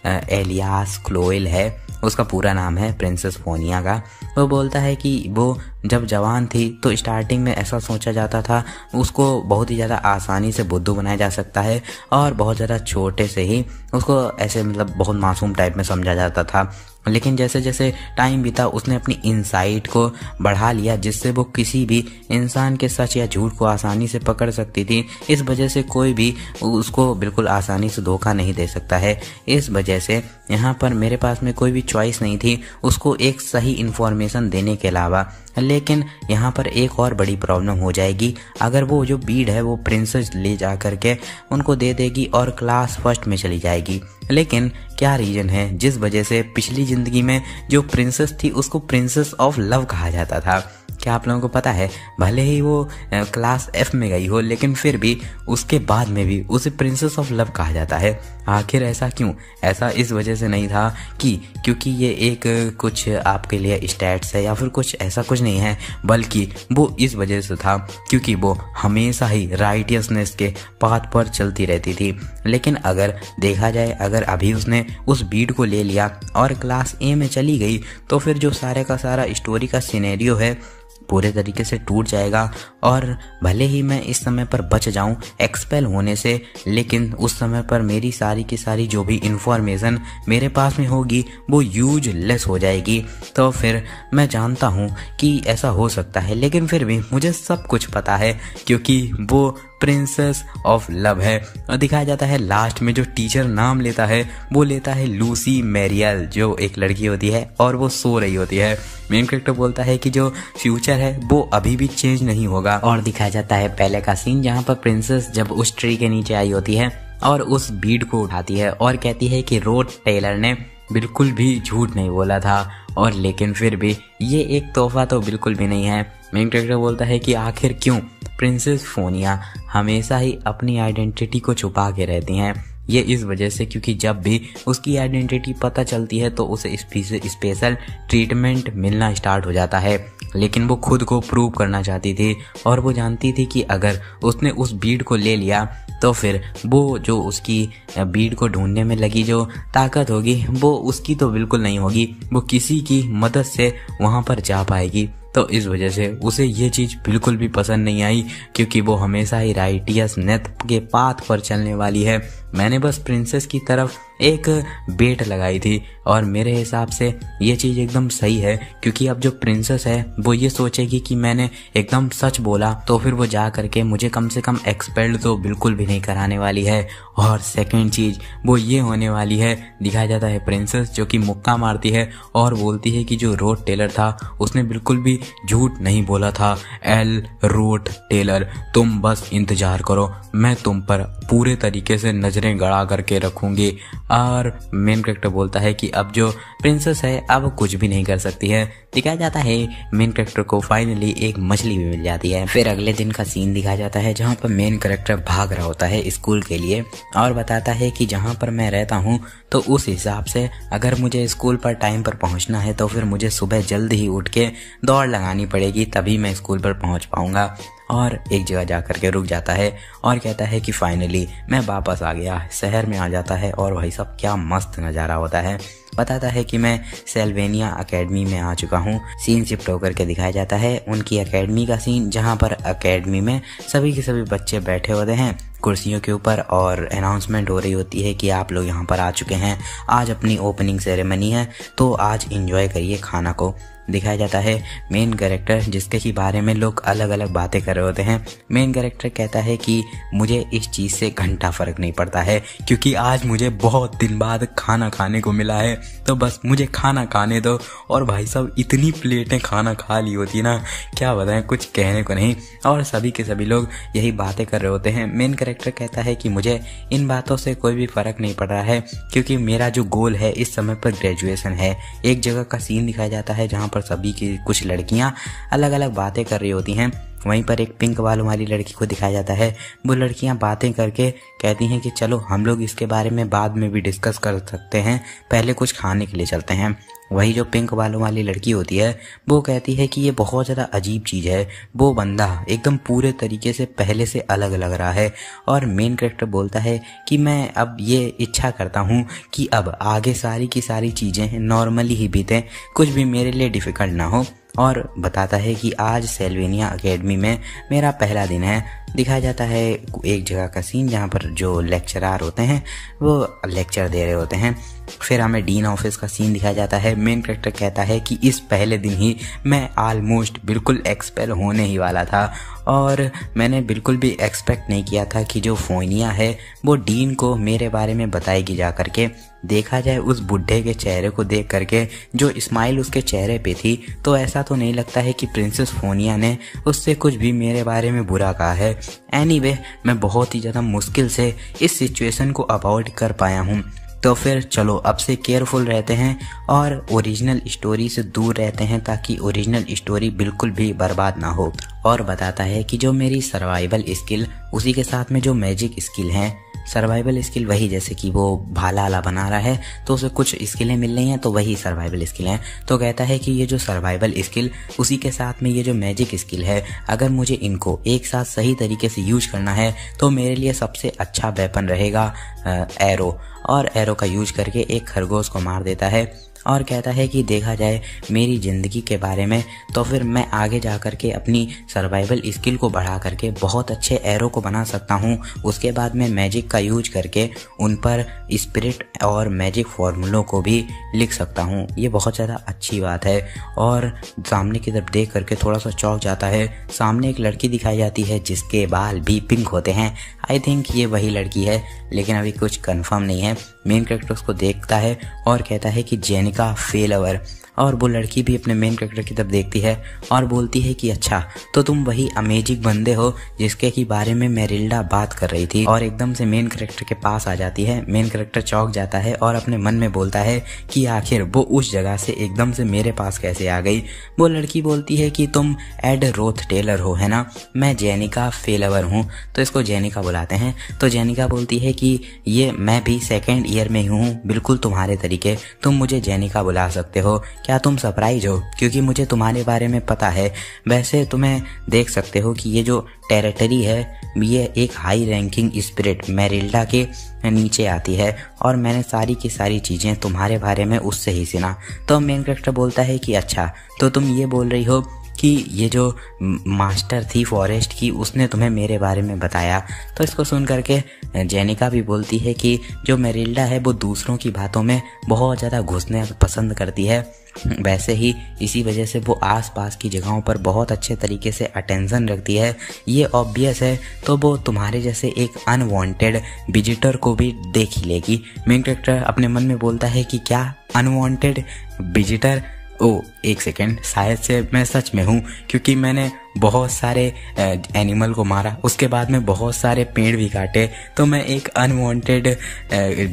एलियास क्लोएल है, उसका पूरा नाम है प्रिंसेस फोनिया का, वो बोलता है कि वो जब जवान थी तो स्टार्टिंग में ऐसा सोचा जाता था उसको बहुत ही ज़्यादा आसानी से बुद्धू बनाया जा सकता है और बहुत ज़्यादा छोटे से ही उसको ऐसे मतलब बहुत मासूम टाइप में समझा जाता था। लेकिन जैसे जैसे टाइम बीता उसने अपनी इनसाइट को बढ़ा लिया, जिससे वो किसी भी इंसान के सच या झूठ को आसानी से पकड़ सकती थी। इस वजह से कोई भी उसको बिल्कुल आसानी से धोखा नहीं दे सकता है। इस वजह से यहाँ पर मेरे पास में कोई भी चॉइस नहीं थी उसको एक सही इन्फॉर्मेशन देने के अलावा। लेकिन यहाँ पर एक और बड़ी प्रॉब्लम हो जाएगी, अगर वो जो बीड है वो प्रिंसेस ले जा करके उनको दे देगी और क्लास फर्स्ट में चली जाएगी। लेकिन क्या रीजन है जिस वजह से पिछली जिंदगी में जो प्रिंसेस थी उसको प्रिंसेस ऑफ लव कहा जाता था? क्या आप लोगों को पता है? भले ही वो क्लास F में गई हो लेकिन फिर भी उसके बाद में भी उसे प्रिंसेस ऑफ लव कहा जाता है। आखिर ऐसा क्यों? ऐसा इस वजह से नहीं था कि क्योंकि ये एक कुछ आपके लिए स्टैट्स है या फिर कुछ ऐसा कुछ नहीं है, बल्कि वो इस वजह से था क्योंकि वो हमेशा ही राइटियसनेस के पाथ पर चलती रहती थी। लेकिन अगर देखा जाए, अगर अभी उसने उस बीड को ले लिया और क्लास A में चली गई तो फिर जो सारे का सारा स्टोरी का सिनेरियो है पूरे तरीके से टूट जाएगा। और भले ही मैं इस समय पर बच जाऊं एक्सपेल होने से, लेकिन उस समय पर मेरी सारी की सारी जो भी इंफॉर्मेशन मेरे पास में होगी वो यूजलेस हो जाएगी। तो फिर मैं जानता हूं कि ऐसा हो सकता है, लेकिन फिर भी मुझे सब कुछ पता है क्योंकि वो प्रिंसेस ऑफ लव है। और दिखाया जाता है लास्ट में जो टीचर नाम लेता है वो लेता है लूसी मैरियल, जो एक लड़की होती है और वो सो रही होती है। मेन कैरेक्टर बोलता है कि जो फ्यूचर है वो अभी भी चेंज नहीं होगा। और दिखाया जाता है पहले का सीन जहाँ पर प्रिंसेस जब उस ट्री के नीचे आई होती है और उस बीड को उठाती है और कहती है कि रोड टेलर ने बिल्कुल भी झूठ नहीं बोला था। और लेकिन फिर भी ये एक तोहफा तो बिल्कुल भी नहीं है। मेन कैरेक्टर बोलता है कि आखिर क्यों प्रिंसेस फोनिया हमेशा ही अपनी आइडेंटिटी को छुपा के रहती हैं। ये इस वजह से क्योंकि जब भी उसकी आइडेंटिटी पता चलती है तो उसे स्पेशल ट्रीटमेंट मिलना स्टार्ट हो जाता है। लेकिन वो खुद को प्रूव करना चाहती थी और वो जानती थी कि अगर उसने उस बीड को ले लिया तो फिर वो जो उसकी बीड को ढूंढने में लगी जो ताकत होगी वो उसकी तो बिल्कुल नहीं होगी, वो किसी की मदद से वहाँ पर जा पाएगी। तो इस वजह से उसे ये चीज़ बिल्कुल भी पसंद नहीं आई क्योंकि वो हमेशा ही राइटियसनेस के पाथ पर चलने वाली है। मैंने बस प्रिंसेस की तरफ एक बेट लगाई थी और मेरे हिसाब से ये चीज़ एकदम सही है क्योंकि अब जो प्रिंसेस है वो ये सोचेगी कि मैंने एकदम सच बोला तो फिर वो जा करके मुझे कम से कम एक्सपेल्ड तो बिल्कुल भी नहीं कराने वाली है। और सेकंड चीज़ वो ये होने वाली है, दिखाया जाता है प्रिंसेस जो कि मुक्का मारती है और बोलती है कि जो रोड टेलर था उसने बिल्कुल भी झूठ नहीं बोला था। एल रोड टेलर, तुम बस इंतजार करो, मैं तुम पर पूरे तरीके से नजरें गड़ा करके रखूंगी। और मेन कैरेक्टर बोलता है कि अब जो प्रिंसेस है अब कुछ भी नहीं कर सकती है। दिखाया जाता है मेन कैरेक्टर को फाइनली एक मछली भी मिल जाती है। फिर अगले दिन का सीन दिखाया जाता है जहाँ पर मेन कैरेक्टर भाग रहा होता है स्कूल के लिए और बताता है कि जहाँ पर मैं रहता हूँ तो उस हिसाब से अगर मुझे स्कूल पर टाइम पर पहुँचना है तो फिर मुझे सुबह जल्द ही उठ के दौड़ लगानी पड़ेगी, तभी मैं स्कूल पर पहुँच पाऊँगा। और एक जगह जा कर के रुक जाता है और कहता है कि फाइनली मैं वापस आ गया, शहर में आ जाता है। और भाई साहब क्या मस्त नज़ारा होता है। बताता है कि मैं सेल्वेनिया एकेडमी में आ चुका हूँ। सीन शिफ्ट होकर के दिखाया जाता है उनकी एकेडमी का सीन जहाँ पर एकेडमी में सभी के सभी बच्चे बैठे होते हैं कुर्सियों के ऊपर और अनाउंसमेंट हो रही होती है कि आप लोग यहाँ पर आ चुके हैं, आज अपनी ओपनिंग सेरेमनी है तो आज एंजॉय करिए खाना को। दिखाया जाता है मेन कैरेक्टर जिसके की बारे में लोग अलग अलग बातें कर रहे होते हैं। मेन कैरेक्टर कहता है कि मुझे इस चीज़ से घंटा फ़र्क नहीं पड़ता है क्योंकि आज मुझे बहुत दिन बाद खाना खाने को मिला है, तो बस मुझे खाना खाने दो। और भाई साहब इतनी प्लेटें खाना खा ली होती ना, क्या बताएं, कुछ कहने को नहीं। और सभी के सभी लोग यही बातें कर रहे होते हैं। मेन कैरेक्टर कहता है कि मुझे इन बातों से कोई भी फ़र्क नहीं पड़ रहा है क्योंकि मेरा जो गोल है इस समय पर ग्रेजुएशन है। एक जगह का सीन दिखाया जाता है जहाँ पर पर सभी की कुछ लड़कियां अलग अलग बातें कर रही होती हैं। वहीं पर एक पिंक बालों वाली लड़की को दिखाया जाता है। वो लड़कियां बातें करके कहती हैं कि चलो हम लोग इसके बारे में बाद में भी डिस्कस कर सकते हैं, पहले कुछ खाने के लिए चलते हैं। वही जो पिंक बालों वाली लड़की होती है वो कहती है कि ये बहुत ज़्यादा अजीब चीज़ है, वो बंदा एकदम पूरे तरीके से पहले से अलग लग रहा है। और मेन कैरेक्टर बोलता है कि मैं अब ये इच्छा करता हूँ कि अब आगे सारी की सारी चीज़ें नॉर्मली ही बीतें, कुछ भी मेरे लिए डिफ़िकल्ट ना हो। और बताता है कि आज सेल्वेनिया एकेडमी में मेरा पहला दिन है। दिखाया जाता है एक जगह का सीन जहाँ पर जो लेक्चरार होते हैं वो लेक्चर दे रहे होते हैं। फिर हमें डीन ऑफिस का सीन दिखाया जाता है। मेन कैरेक्टर कहता है कि इस पहले दिन ही मैं ऑलमोस्ट बिल्कुल एक्सपेल होने ही वाला था और मैंने बिल्कुल भी एक्सपेक्ट नहीं किया था कि जो फोनिया है वो डीन को मेरे बारे में बताएगी जा करके। देखा जाए उस बुढ़े के चेहरे को देख करके, जो स्माइल उसके चेहरे पे थी, तो ऐसा तो नहीं लगता है कि प्रिंसेस फोनिया ने उससे कुछ भी मेरे बारे में बुरा कहा है। एनीवे, मैं बहुत ही ज़्यादा मुश्किल से इस सिचुएशन को अवॉइड कर पाया हूँ। तो फिर चलो अब से केयरफुल रहते हैं और ओरिजिनल स्टोरी से दूर रहते हैं ताकि ओरिजिनल स्टोरी बिल्कुल भी बर्बाद ना हो। और बताता है कि जो मेरी सर्वाइवल स्किल, उसी के साथ में जो मैजिक स्किल हैं, सर्वाइवल स्किल वही जैसे कि वो भाला आला बना रहा है तो उसे कुछ स्किलें मिल रही हैं, तो वही सर्वाइवल स्किल हैं। तो कहता है कि ये जो सर्वाइवल स्किल उसी के साथ में ये जो मैजिक स्किल है, अगर मुझे इनको एक साथ सही तरीके से यूज करना है तो मेरे लिए सबसे अच्छा वेपन रहेगा एरो। और एरो का यूज करके एक खरगोश को मार देता है और कहता है कि देखा जाए मेरी ज़िंदगी के बारे में तो फिर मैं आगे जा कर के अपनी सर्वाइवल स्किल को बढ़ा करके बहुत अच्छे एरो को बना सकता हूँ। उसके बाद मैं मैजिक का यूज करके उन पर स्पिरिट और मैजिक फॉर्मूलों को भी लिख सकता हूँ। ये बहुत ज़्यादा अच्छी बात है। और सामने की तरफ देख करके थोड़ा सा चौंक जाता है। सामने एक लड़की दिखाई जाती है जिसके बाल भी पिंक होते हैं। आई थिंक ये वही लड़की है, लेकिन अभी कुछ कंफर्म नहीं है। मेन कैरेक्टर उसको देखता है और कहता है कि जेनिका फेलवर। और वो लड़की भी अपने मेन कैरेक्टर की तरफ देखती है और बोलती है कि अच्छा, तो तुम वही अमेजिंग बंदे हो जिसके की बारे में मेरिल्डा बात कर रही थी। और एकदम से मेन कैरेक्टर के पास आ जाती है। मेन कैरेक्टर चौंक जाता है और अपने मन में बोलता है कि आखिर वो उस जगह से एकदम से मेरे पास कैसे आ गई। वो लड़की बोलती है कि तुम एड रोथ टेलर हो, है ना? मैं जेनिका फेलवर हूँ। तो इसको जेनिका बुलाते हैं। तो जेनिका बोलती है कि ये मैं भी सेकेंड ईयर में हूँ, बिल्कुल तुम्हारे तरीके, तुम मुझे जेनिका बुला सकते हो। क्या तुम सरप्राइज हो? क्योंकि मुझे तुम्हारे बारे में पता है। वैसे तुम्हें देख सकते हो कि ये जो टेरिटरी है ये एक हाई रैंकिंग स्पिरिट मेरिल्डा के नीचे आती है और मैंने सारी की सारी चीज़ें तुम्हारे बारे में उससे ही सुना। तो मेन कैरेक्टर बोलता है कि अच्छा, तो तुम ये बोल रही हो कि ये जो मास्टर थी फॉरेस्ट की, उसने तुम्हें मेरे बारे में बताया। तो इसको सुन करके जेनिका भी बोलती है कि जो मेरिल्डा है वो दूसरों की बातों में बहुत ज़्यादा घुसने पसंद करती है। वैसे ही इसी वजह से वो आसपास की जगहों पर बहुत अच्छे तरीके से अटेंशन रखती है। ये ऑब्वियस है, तो वो तुम्हारे जैसे एक अनवांटेड विजिटर को भी देख ही लेगी। मेन कैरेक्टर अपने मन में बोलता है कि क्या अनवांटेड विजिटर? ओ एक सेकेंड, शायद से मैं सच में हूँ, क्योंकि मैंने बहुत सारे एनिमल को मारा, उसके बाद में बहुत सारे पेड़ भी काटे, तो मैं एक अनवांटेड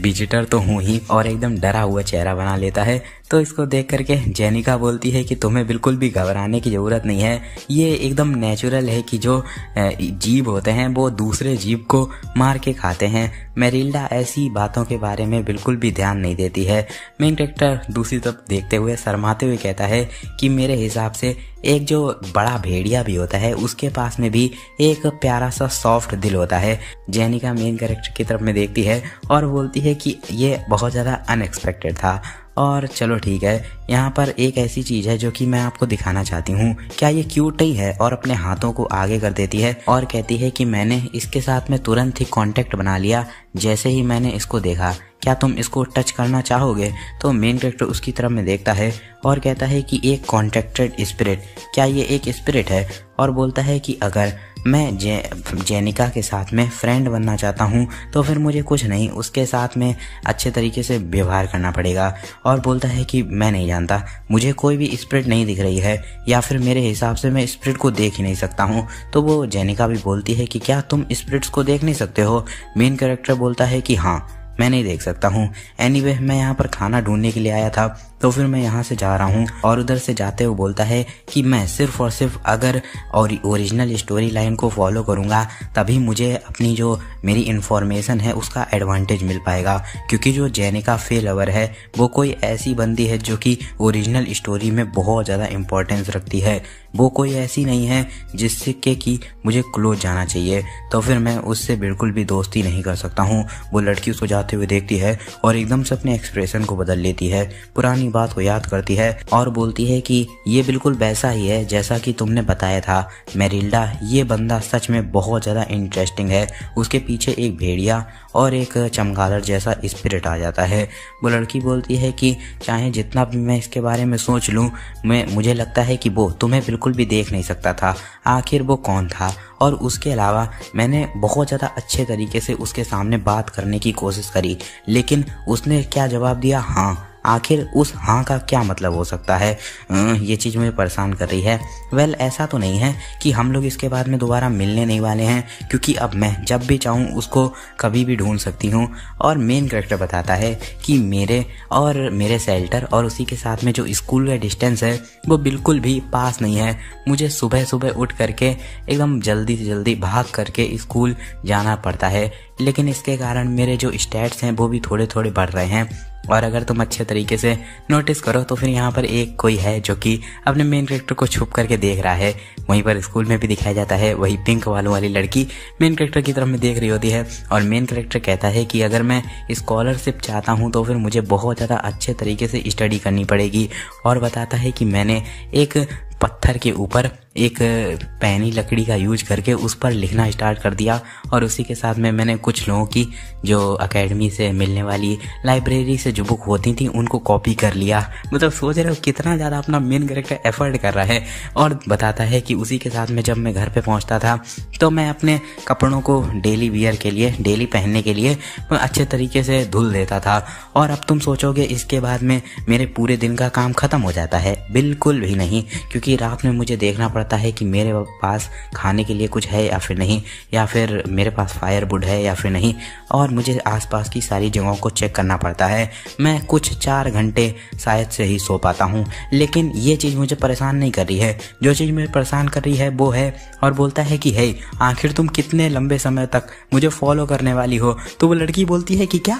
विजिटर तो हूँ ही। और एकदम डरा हुआ चेहरा बना लेता है। तो इसको देख करके जेनिका बोलती है कि तुम्हें बिल्कुल भी घबराने की ज़रूरत नहीं है। ये एकदम नेचुरल है कि जो जीव होते हैं वो दूसरे जीव को मार के खाते हैं। मेरिल्डा ऐसी बातों के बारे में बिल्कुल भी ध्यान नहीं देती है। मेन कैरेक्टर दूसरी तरफ देखते हुए शर्माते हुए कहता है कि मेरे हिसाब से एक जो बड़ा भेड़िया भी होता है उसके पास में भी एक प्यारा सा सॉफ्ट दिल होता है। जेनिका मेन कैरेक्टर की तरफ में देखती है और बोलती है कि ये बहुत ज़्यादा अनएक्सपेक्टेड था। और चलो ठीक है, यहाँ पर एक ऐसी चीज़ है जो कि मैं आपको दिखाना चाहती हूँ। क्या ये क्यूट ही है? और अपने हाथों को आगे कर देती है और कहती है कि मैंने इसके साथ में तुरंत ही कांटेक्ट बना लिया जैसे ही मैंने इसको देखा। क्या तुम इसको टच करना चाहोगे? तो मेन कैरेक्टर उसकी तरफ में देखता है और कहता है कि एक कॉन्ट्रैक्टेड स्पिरिट, क्या ये एक स्पिरिट है? और बोलता है कि अगर मैं जेनिका के साथ में फ्रेंड बनना चाहता हूँ तो फिर मुझे कुछ नहीं, उसके साथ में अच्छे तरीके से व्यवहार करना पड़ेगा। और बोलता है कि मैं नहीं जानता, मुझे कोई भी स्पिरिट नहीं दिख रही है, या फिर मेरे हिसाब से मैं स्पिरिट को देख ही नहीं सकता हूँ। तो वो जेनिका भी बोलती है कि क्या तुम स्पिरिट्स को देख नहीं सकते हो? मेन कैरेक्टर बोलता है कि हाँ, मैं नहीं देख सकता हूँ। एनीवे, मैं यहाँ पर खाना ढूंढने के लिए आया था तो फिर मैं यहाँ से जा रहा हूँ। और उधर से जाते हुए बोलता है कि मैं सिर्फ और सिर्फ अगर ओरिजिनल स्टोरी लाइन को फॉलो करूँगा तभी मुझे अपनी जो मेरी इन्फॉर्मेशन है उसका एडवांटेज मिल पाएगा, क्योंकि जो जेनिका फे लवर है वो कोई ऐसी बंदी है जो कि ओरिजिनल स्टोरी में बहुत ज़्यादा इम्पोर्टेंस रखती है। वो कोई ऐसी नहीं है जिससे कि मुझे क्लोज जाना चाहिए, तो फिर मैं उससे बिल्कुल भी दोस्ती नहीं कर सकता हूँ। वो लड़की उसको जाते हुए देखती है और एकदम से अपने एक्सप्रेशन को बदल लेती है, पुरानी बात को याद करती है और बोलती है कि ये बिल्कुल वैसा ही है जैसा कि तुमने बताया था मेरिल्डा, ये बंदा सच में बहुत ज़्यादा इंटरेस्टिंग है। उसके पीछे एक भेड़िया और एक चमगादड़ जैसा स्पिरिट आ जाता है। वो लड़की बोलती है कि चाहे जितना भी मैं इसके बारे में सोच लूँ, मुझे लगता है कि वो तुम्हें बिल्कुल भी देख नहीं सकता था। आखिर वो कौन था? और उसके अलावा मैंने बहुत ज़्यादा अच्छे तरीके से उसके सामने बात करने की कोशिश करी, लेकिन उसने क्या जवाब दिया? हाँ। आखिर उस हाँ का क्या मतलब हो सकता है? ये चीज़ मुझे परेशान कर रही है। वेल, ऐसा तो नहीं है कि हम लोग इसके बाद में दोबारा मिलने नहीं वाले हैं, क्योंकि अब मैं जब भी चाहूँ उसको कभी भी ढूंढ सकती हूँ। और मेन कैरेक्टर बताता है कि मेरे शेल्टर और उसी के साथ में जो स्कूल का डिस्टेंस है वो बिल्कुल भी पास नहीं है। मुझे सुबह सुबह उठ करके एकदम जल्दी से जल्दी भाग करके स्कूल जाना पड़ता है, लेकिन इसके कारण मेरे जो स्टैट्स हैं वो भी थोड़े थोड़े बढ़ रहे हैं। और अगर तुम अच्छे तरीके से नोटिस करो तो फिर यहाँ पर एक कोई है जो कि अपने मेन कैरेक्टर को छुप करके देख रहा है। वहीं पर स्कूल में भी दिखाया जाता है, वही पिंक वालों वाली लड़की मेन कैरेक्टर की तरफ में देख रही होती है। और मेन कैरेक्टर कहता है कि अगर मैं स्कॉलरशिप चाहता हूँ तो फिर मुझे बहुत ज़्यादा अच्छे तरीके से स्टडी करनी पड़ेगी। और बताता है कि मैंने एक पत्थर के ऊपर एक पैनी लकड़ी का यूज करके उस पर लिखना स्टार्ट कर दिया, और उसी के साथ में मैंने कुछ लोगों की जो एकेडमी से मिलने वाली लाइब्रेरी से जो बुक होती थी उनको कॉपी कर लिया। मतलब सोच रहे हो कितना ज़्यादा अपना मेन कैरेक्टर एफर्ट कर रहा है। और बताता है कि उसी के साथ में जब मैं घर पे पहुंचता था तो मैं अपने कपड़ों को डेली वियर के लिए, डेली पहनने के लिए अच्छे तरीके से धुल देता था। और अब तुम सोचोगे इसके बाद में मेरे पूरे दिन का काम ख़त्म हो जाता है? बिल्कुल भी नहीं, क्योंकि रात में मुझे देखना पड़ता है कि मेरे पास खाने के लिए कुछ है या फिर नहीं, या फिर मेरे पास फायरवुड है या फिर नहीं, और मुझे आसपास की सारी जगहों को चेक करना पड़ता है। मैं कुछ 4 घंटे शायद से ही सो पाता हूँ, लेकिन ये चीज़ मुझे परेशान नहीं कर रही है। जो चीज़ मुझे परेशान कर रही है वो है, और बोलता है कि हे आखिर तुम कितने लंबे समय तक मुझे फॉलो करने वाली हो? तो वो लड़की बोलती है कि क्या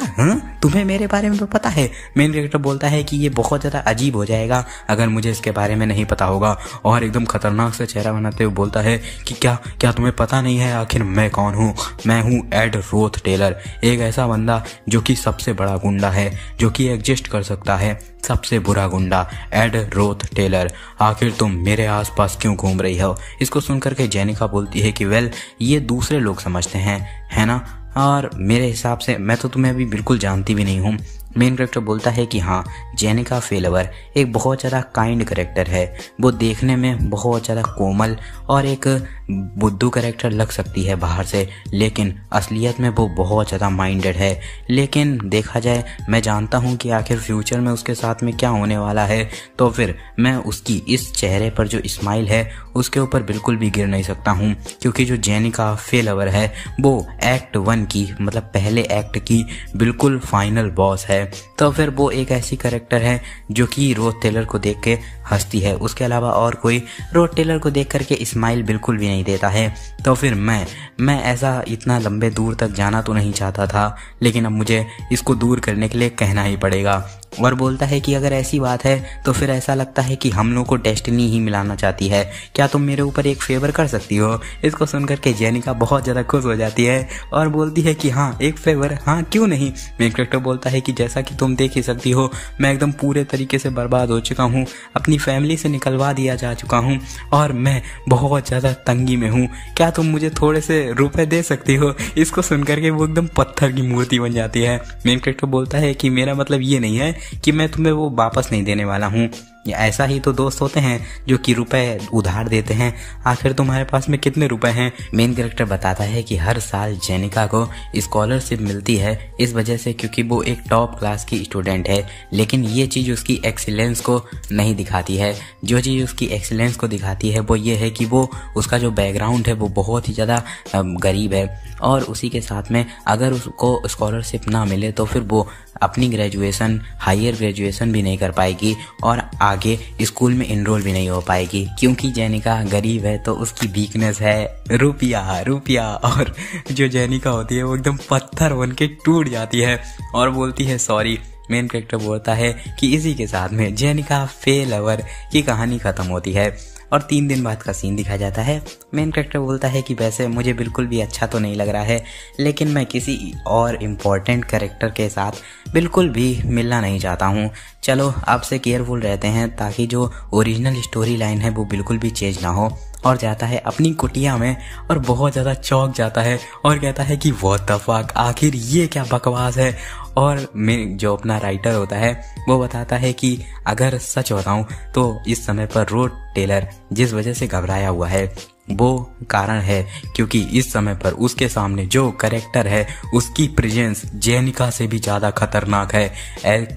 तुम्हें मेरे बारे में तो पता है? मेन कैरेक्टर बोलता है कि ये बहुत ज़्यादा अजीब हो जाएगा अगर मुझे इसके बारे में नहीं पता होगा, और एकदम खतरनाक से चेहरा बनाते हुए बोलता है कि क्या तुम्हें पता नहीं है आखिर मैं कौन हूँ? मैं हूँ एड रोथ टेलर, एक ऐसा बंदा जो कि सबसे बड़ा गुंडा है, जो कि एग्जिस्ट कर सकता है, सबसे बुरा गुंडा एड रोथ टेलर। आखिर तुम मेरे आसपास क्यों घूम रही हो? इसको सुनकर के जेनिका बोलती है कि वेल, ये दूसरे लोग समझते हैं, है ना, और मेरे हिसाब से मैं तो तुम्हें अभी बिल्कुल जानती भी नहीं हूँ। मेन कैरेक्टर बोलता है कि हाँ, जेनिका फे लवर एक बहुत ज़्यादा काइंड कैरेक्टर है। वो देखने में बहुत ज़्यादा कोमल और एक बुद्धू कैरेक्टर लग सकती है बाहर से, लेकिन असलियत में वो बहुत ज़्यादा माइंडेड है। लेकिन देखा जाए, मैं जानता हूँ कि आखिर फ्यूचर में उसके साथ में क्या होने वाला है, तो फिर मैं उसकी इस चेहरे पर जो स्माइल है उसके ऊपर बिल्कुल भी गिर नहीं सकता हूँ, क्योंकि जो जेनिका फे लवर है वो एक्ट 1 की, मतलब पहले एक्ट की बिल्कुल फाइनल बॉस है। तो फिर वो एक ऐसी कैरेक्टर है जो कि रोथ टेलर को देख के हंसती है, उसके अलावा और कोई रोथ टेलर को देख करके स्माइल बिल्कुल भी नहीं देता है। तो फिर मैं ऐसा इतना लंबे दूर तक जाना तो नहीं चाहता था, लेकिन अब मुझे इसको दूर करने के लिए कहना ही पड़ेगा। और बोलता है कि अगर ऐसी बात है तो फिर ऐसा लगता है कि हम लोग को डेस्टिनी ही मिलाना चाहती है, क्या तुम मेरे ऊपर एक फेवर कर सकती हो? इसको सुनकर के जेनिका बहुत ज़्यादा खुश हो जाती है और बोलती है कि हाँ, एक फेवर, हाँ क्यों नहीं। मेन कैरेक्टर बोलता है कि जैसा कि तुम देख ही सकती हो, मैं एकदम पूरे तरीके से बर्बाद हो चुका हूँ, अपनी फैमिली से निकलवा दिया जा चुका हूँ और मैं बहुत ज़्यादा तंगी में हूँ, क्या तुम मुझे थोड़े से रुपए दे सकती हो? इसको सुनकर के वो एकदम पत्थर की मूर्ति बन जाती है। मेन कैरेक्टर बोलता है कि मेरा मतलब ये नहीं है कि मैं तुम्हें वो वापस नहीं देने वाला हूँ, ऐसा ही तो दोस्त होते हैं जो कि रुपए उधार देते हैं। आखिर तुम्हारे पास में कितने रुपए हैं? मेन कैरेक्टर बताता है कि हर साल जेनिका को स्कॉलरशिप मिलती है इस वजह से क्योंकि वो एक टॉप क्लास की स्टूडेंट है, लेकिन ये चीज़ उसकी एक्सीलेंस को नहीं दिखाती है। जो चीज़ उसकी एक्सीलेंस को दिखाती है वो ये है कि वो उसका जो बैकग्राउंड है वो बहुत ही ज़्यादा गरीब है, और उसी के साथ में अगर उसको स्कॉलरशिप ना मिले तो फिर वो अपनी ग्रेजुएशन, हायर ग्रेजुएशन भी नहीं कर पाएगी और आगे स्कूल में इनरोल भी नहीं हो पाएगी, क्योंकि जेनिका गरीब है। तो उसकी वीकनेस है रुपया। और जो जेनिका होती है वो एकदम पत्थर बन के टूट जाती है और बोलती है सॉरी। मेन कैरेक्टर बोलता है कि इसी के साथ में जेनिका फेल लवर की कहानी खत्म होती है। और 3 दिन बाद का सीन दिखाया जाता है। मेन कैरेक्टर बोलता है कि वैसे मुझे बिल्कुल भी अच्छा तो नहीं लग रहा है, लेकिन मैं किसी और इम्पोर्टेंट कैरेक्टर के साथ बिल्कुल भी मिलना नहीं चाहता हूँ। चलो अब से केयरफुल रहते हैं ताकि जो ओरिजिनल स्टोरी लाइन है वो बिल्कुल भी चेंज ना हो। और जाता है अपनी कुटिया में और बहुत ज़्यादा चौंक जाता है और कहता है कि व्हाट द फक, आखिर ये क्या बकवास है। और मैं जो अपना राइटर होता है वो बताता है कि अगर सच बताऊं तो इस समय पर रोड टेलर जिस वजह से घबराया हुआ है वो कारण है क्योंकि इस समय पर उसके सामने जो कैरेक्टर है उसकी प्रेजेंस जेनिका से भी ज़्यादा खतरनाक है।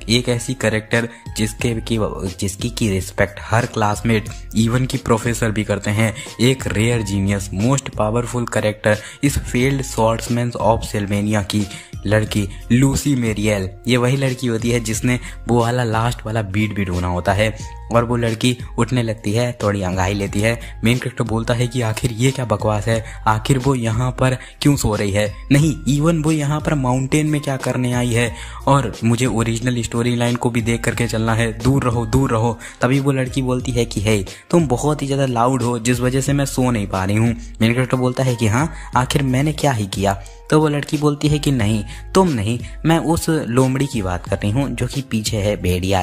एक ऐसी कैरेक्टर जिसकी की रिस्पेक्ट हर क्लासमेट इवन की प्रोफेसर भी करते हैं। एक rare genius most powerful character, इस फेल्ड स्वॉर्ड्समैन ऑफ सिल्वेनिया की लड़की लूसी मेरियल। ये वही लड़की होती है जिसने वो वाला लास्ट वाला बीट भी ढूंढा होता है। और वो लड़की उठने लगती है, थोड़ी अंगाई लेती है। मेन कैरेक्टर बोलता है कि आखिर ये क्या बकवास है, आखिर वो यहाँ पर क्यों सो रही है, नहीं इवन वो यहाँ पर माउंटेन में क्या करने आई है, और मुझे ओरिजिनल स्टोरी लाइन को भी देख करके चलना है, दूर रहो दूर रहो। तभी वो लड़की बोलती है कि हे तुम बहुत ही ज़्यादा लाउड हो जिस वजह से मैं सो नहीं पा रही हूँ। मेन कैरेक्टर बोलता है कि हाँ आखिर मैंने क्या ही किया। तो वो लड़की बोलती है कि नहीं तुम नहीं, मैं उस लोमड़ी की बात कर रही हूँ जो कि पीछे है, भेड़िया